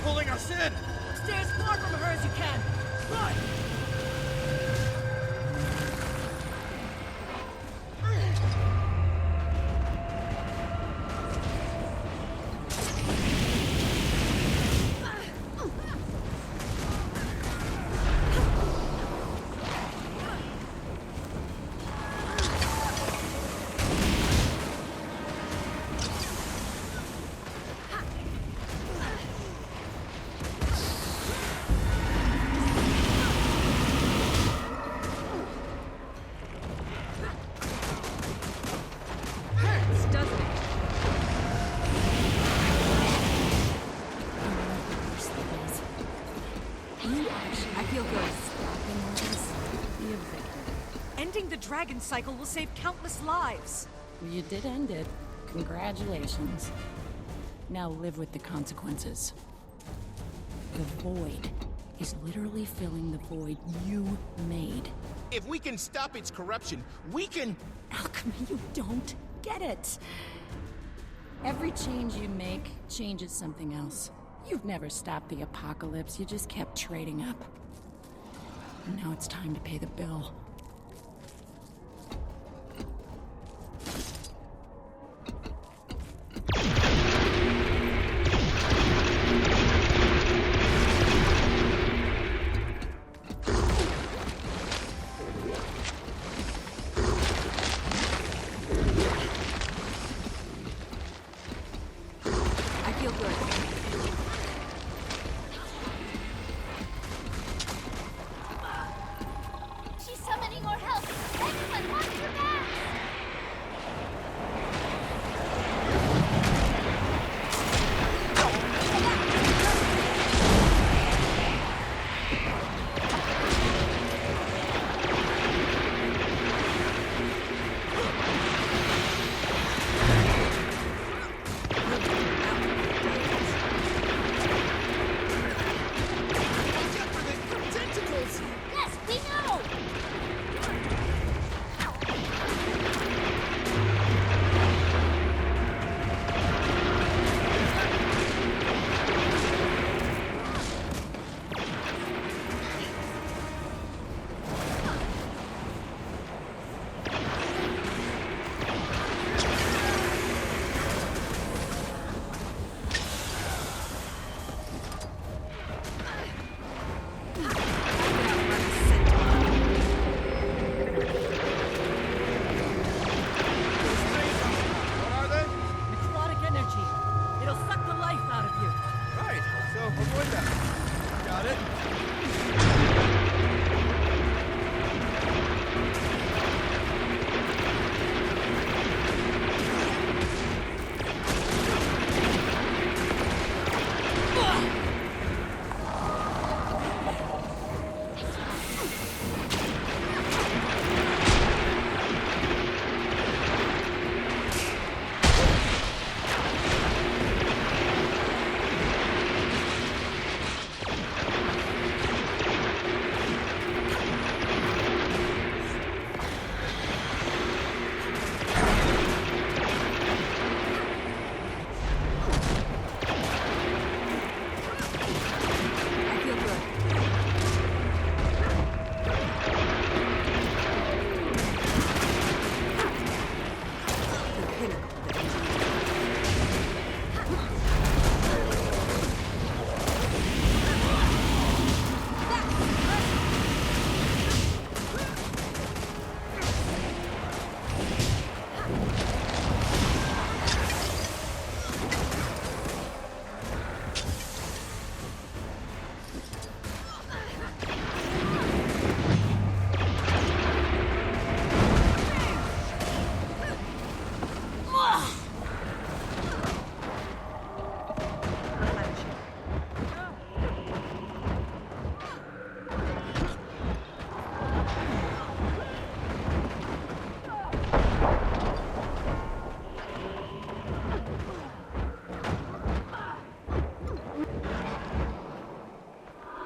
Pulling us in. Stay as far from her as you can! Run! the dragon cycle will save countless lives. You did end it. Congratulations. Now live with the consequences. The void is literally filling the void you made. If we can stop its corruption, we can... Alchemy, you don't get it. Every change you make changes something else. You've never stopped the apocalypse, you just kept trading up. And now it's time to pay the bill. She's summoning more help! Everyone, watch your backs! Yes, we know! Necrotic energy. It'll suck the life out of you. Right, so avoid that. Got it?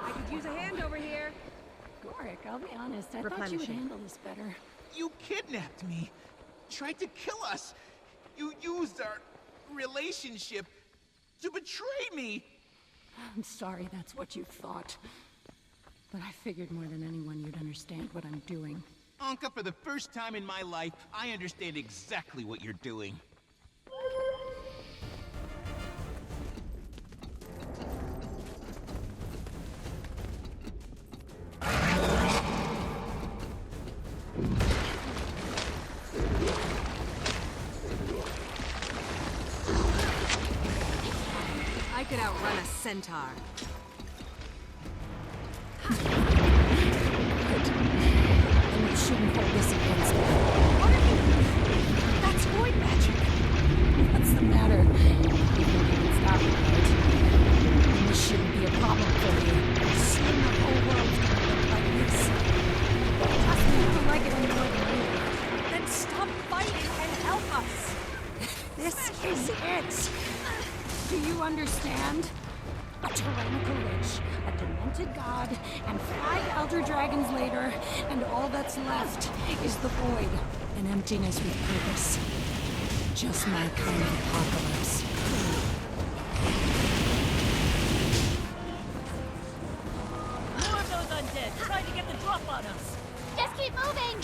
I could use a hand over here. Gorik, I'll be honest, I thought you would Replenishing. handle this better. You kidnapped me. Tried to kill us. You used our relationship to betray me. I'm sorry that's what you thought. But I figured more than anyone you'd understand what I'm doing. Anka, for the first time in my life, I understand exactly what you're doing. I could outrun a centaur. And you shouldn't hold this against me. That's void magic. What's the matter? You can stop it, right? And this shouldn't be a problem for you. Soon the whole world's gonna look like this. Trust me, I don't like it any more than you. this. Do you understand? A tyrannical lich, a demented god, and 5 elder dragons later, and all that's left is the void. An emptiness with purpose. Just my kind of apocalypse. More of those undead trying to get the drop on us. Just keep moving!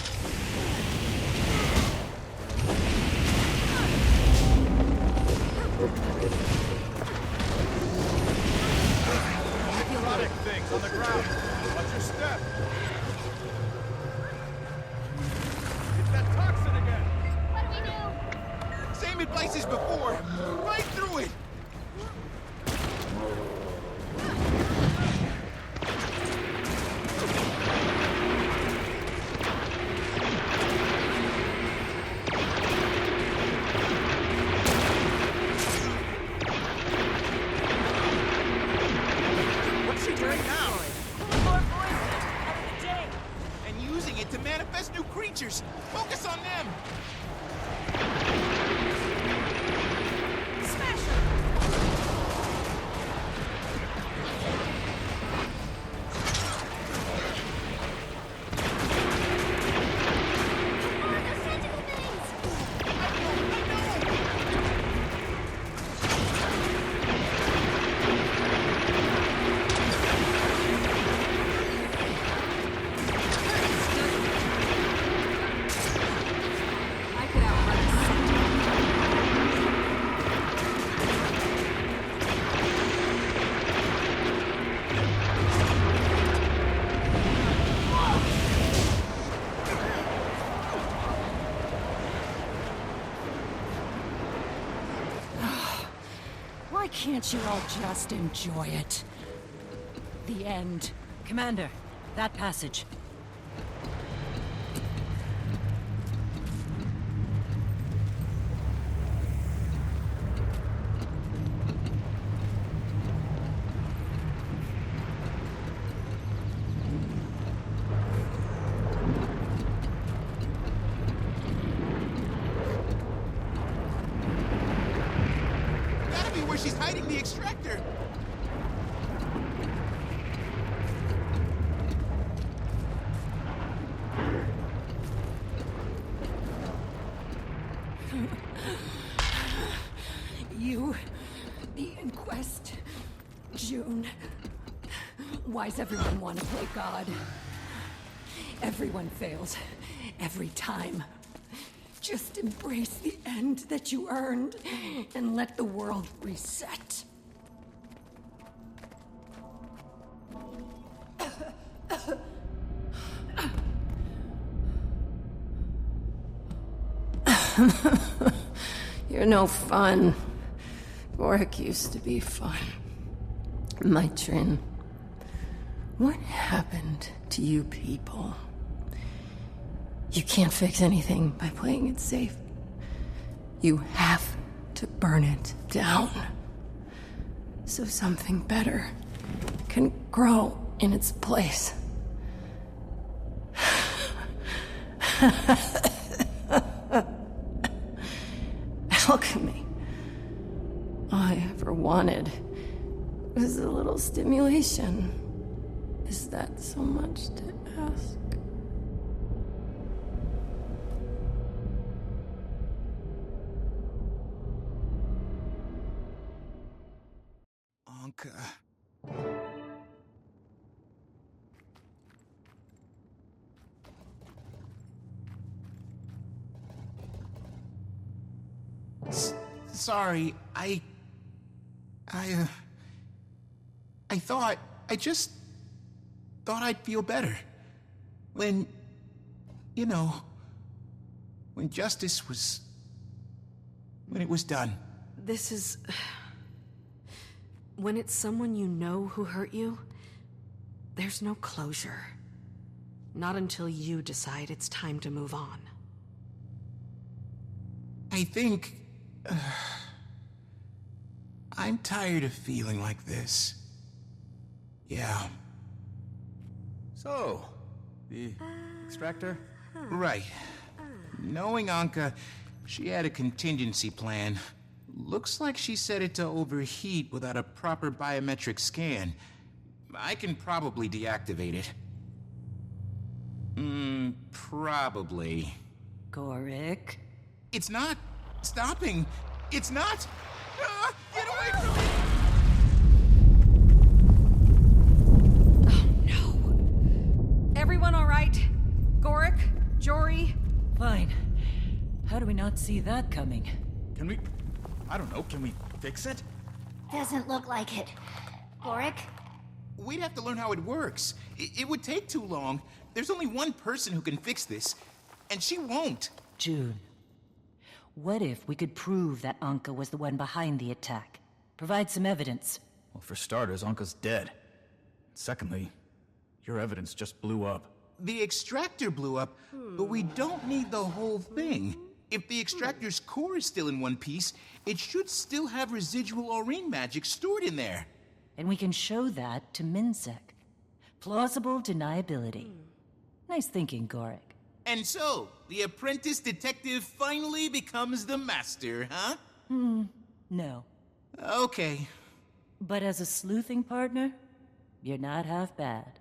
Necrotic things on the ground. Watch your step. It's that toxin again. What do we do? Same advice as before. Right through it. What's she doing now? Pulling more voices out of the day. And using it to manifest new creatures. Focus on them. Smash her. I could outrun a centaur. Why can't you all just enjoy it? The end. Commander, that passage. Gotta be where she's hiding the extractor. You, the Inquest, June. Why's everyone want to play God? Everyone fails. Every time. Just embrace the end that you earned and let the world reset. You're no fun. Gorik used to be fun. My Trin. What happened to you people? You can't fix anything by playing it safe. You have to burn it down. So something better can grow in its place. Alchemy. All I ever wanted was a little stimulation. Is that so much to ask? Anka. Sorry, I just thought I'd feel better. When, you know, when justice was... when it was done. This is... When it's someone you know who hurt you, there's no closure. Not until you decide it's time to move on. I think... I'm tired of feeling like this. Yeah. So, the extractor? Right. Knowing Anka, she had a contingency plan. Looks like she set it to overheat without a proper biometric scan. I can probably deactivate it. Probably. Gorik? It's not stopping. It's not. Ah, get away from me! Oh no. Everyone all right? Gorik? Jory? Fine. How do we not see that coming? Can we... I don't know, can we fix it? Doesn't look like it. Gorik? We'd have to learn how it works. It would take too long. There's only one person who can fix this, and she won't. June, what if we could prove that Anka was the one behind the attack? Provide some evidence. Well, for starters, Anka's dead. Secondly, your evidence just blew up. The extractor blew up, but we don't need the whole thing. If the extractor's core is still in one piece, it should still have residual Aurene magic stored in there. And we can show that to Minsec. Plausible deniability. Nice thinking, Gorik. And so, the apprentice detective finally becomes the master, huh? No. Okay. But as a sleuthing partner, you're not half bad.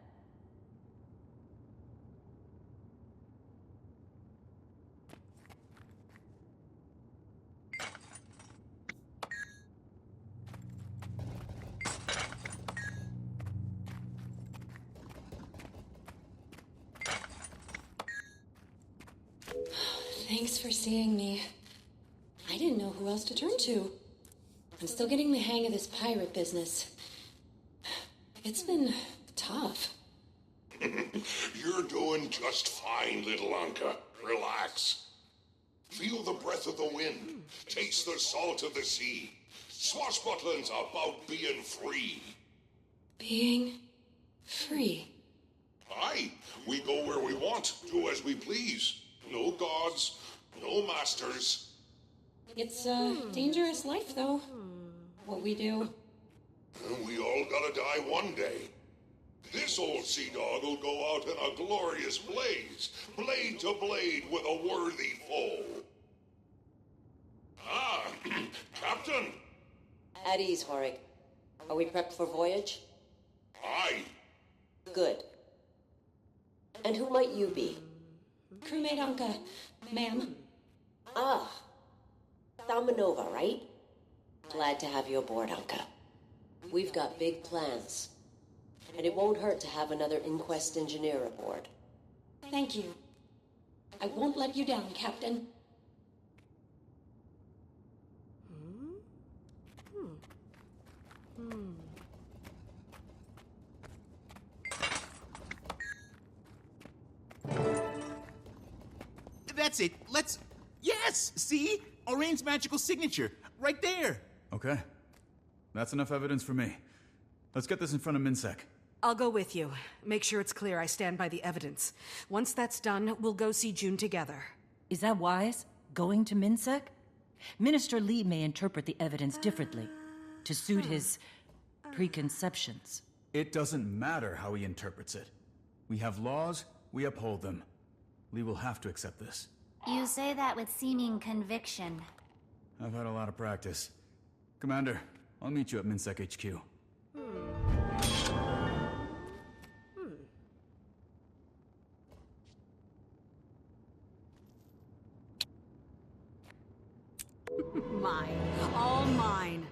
Thanks for seeing me. I didn't know who else to turn to. I'm still getting the hang of this pirate business. It's been tough. You're doing just fine, little Anka. Relax. Feel the breath of the wind. Taste the salt of the sea. Swashbuckling's about being free. Being free. Aye, we go where we want, do as we please. No gods, no masters. It's a dangerous life, though. What we do. We all gotta die one day. This old sea dog will go out in a glorious blaze, blade to blade with a worthy foe. Ah, Captain. At ease, Horig. Are we prepped for voyage? Aye. Good. And who might you be? Crewmate Anka, ma'am. Ah. Thalmanova, right? Glad to have you aboard, Anka. We've got big plans. And it won't hurt to have another Inquest engineer aboard. Thank you. I won't let you down, Captain. That's it. Let's... Yes! See? Aurene's magical signature. Right there. Okay. That's enough evidence for me. Let's get this in front of Minsec. I'll go with you. Make sure it's clear I stand by the evidence. Once that's done, we'll go see June together. Is that wise? Going to Minsec? Minister Lee may interpret the evidence differently, to suit his preconceptions. It doesn't matter how he interprets it. We have laws, we uphold them. Lee will have to accept this. You say that with seeming conviction. I've had a lot of practice. Commander, I'll meet you at Minsec HQ. Mine. All mine.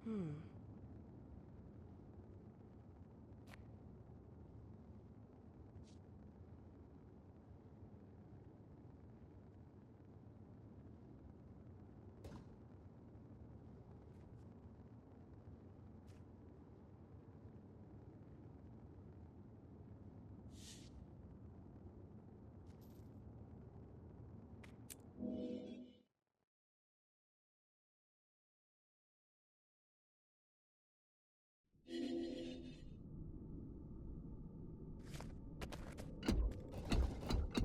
Hmm.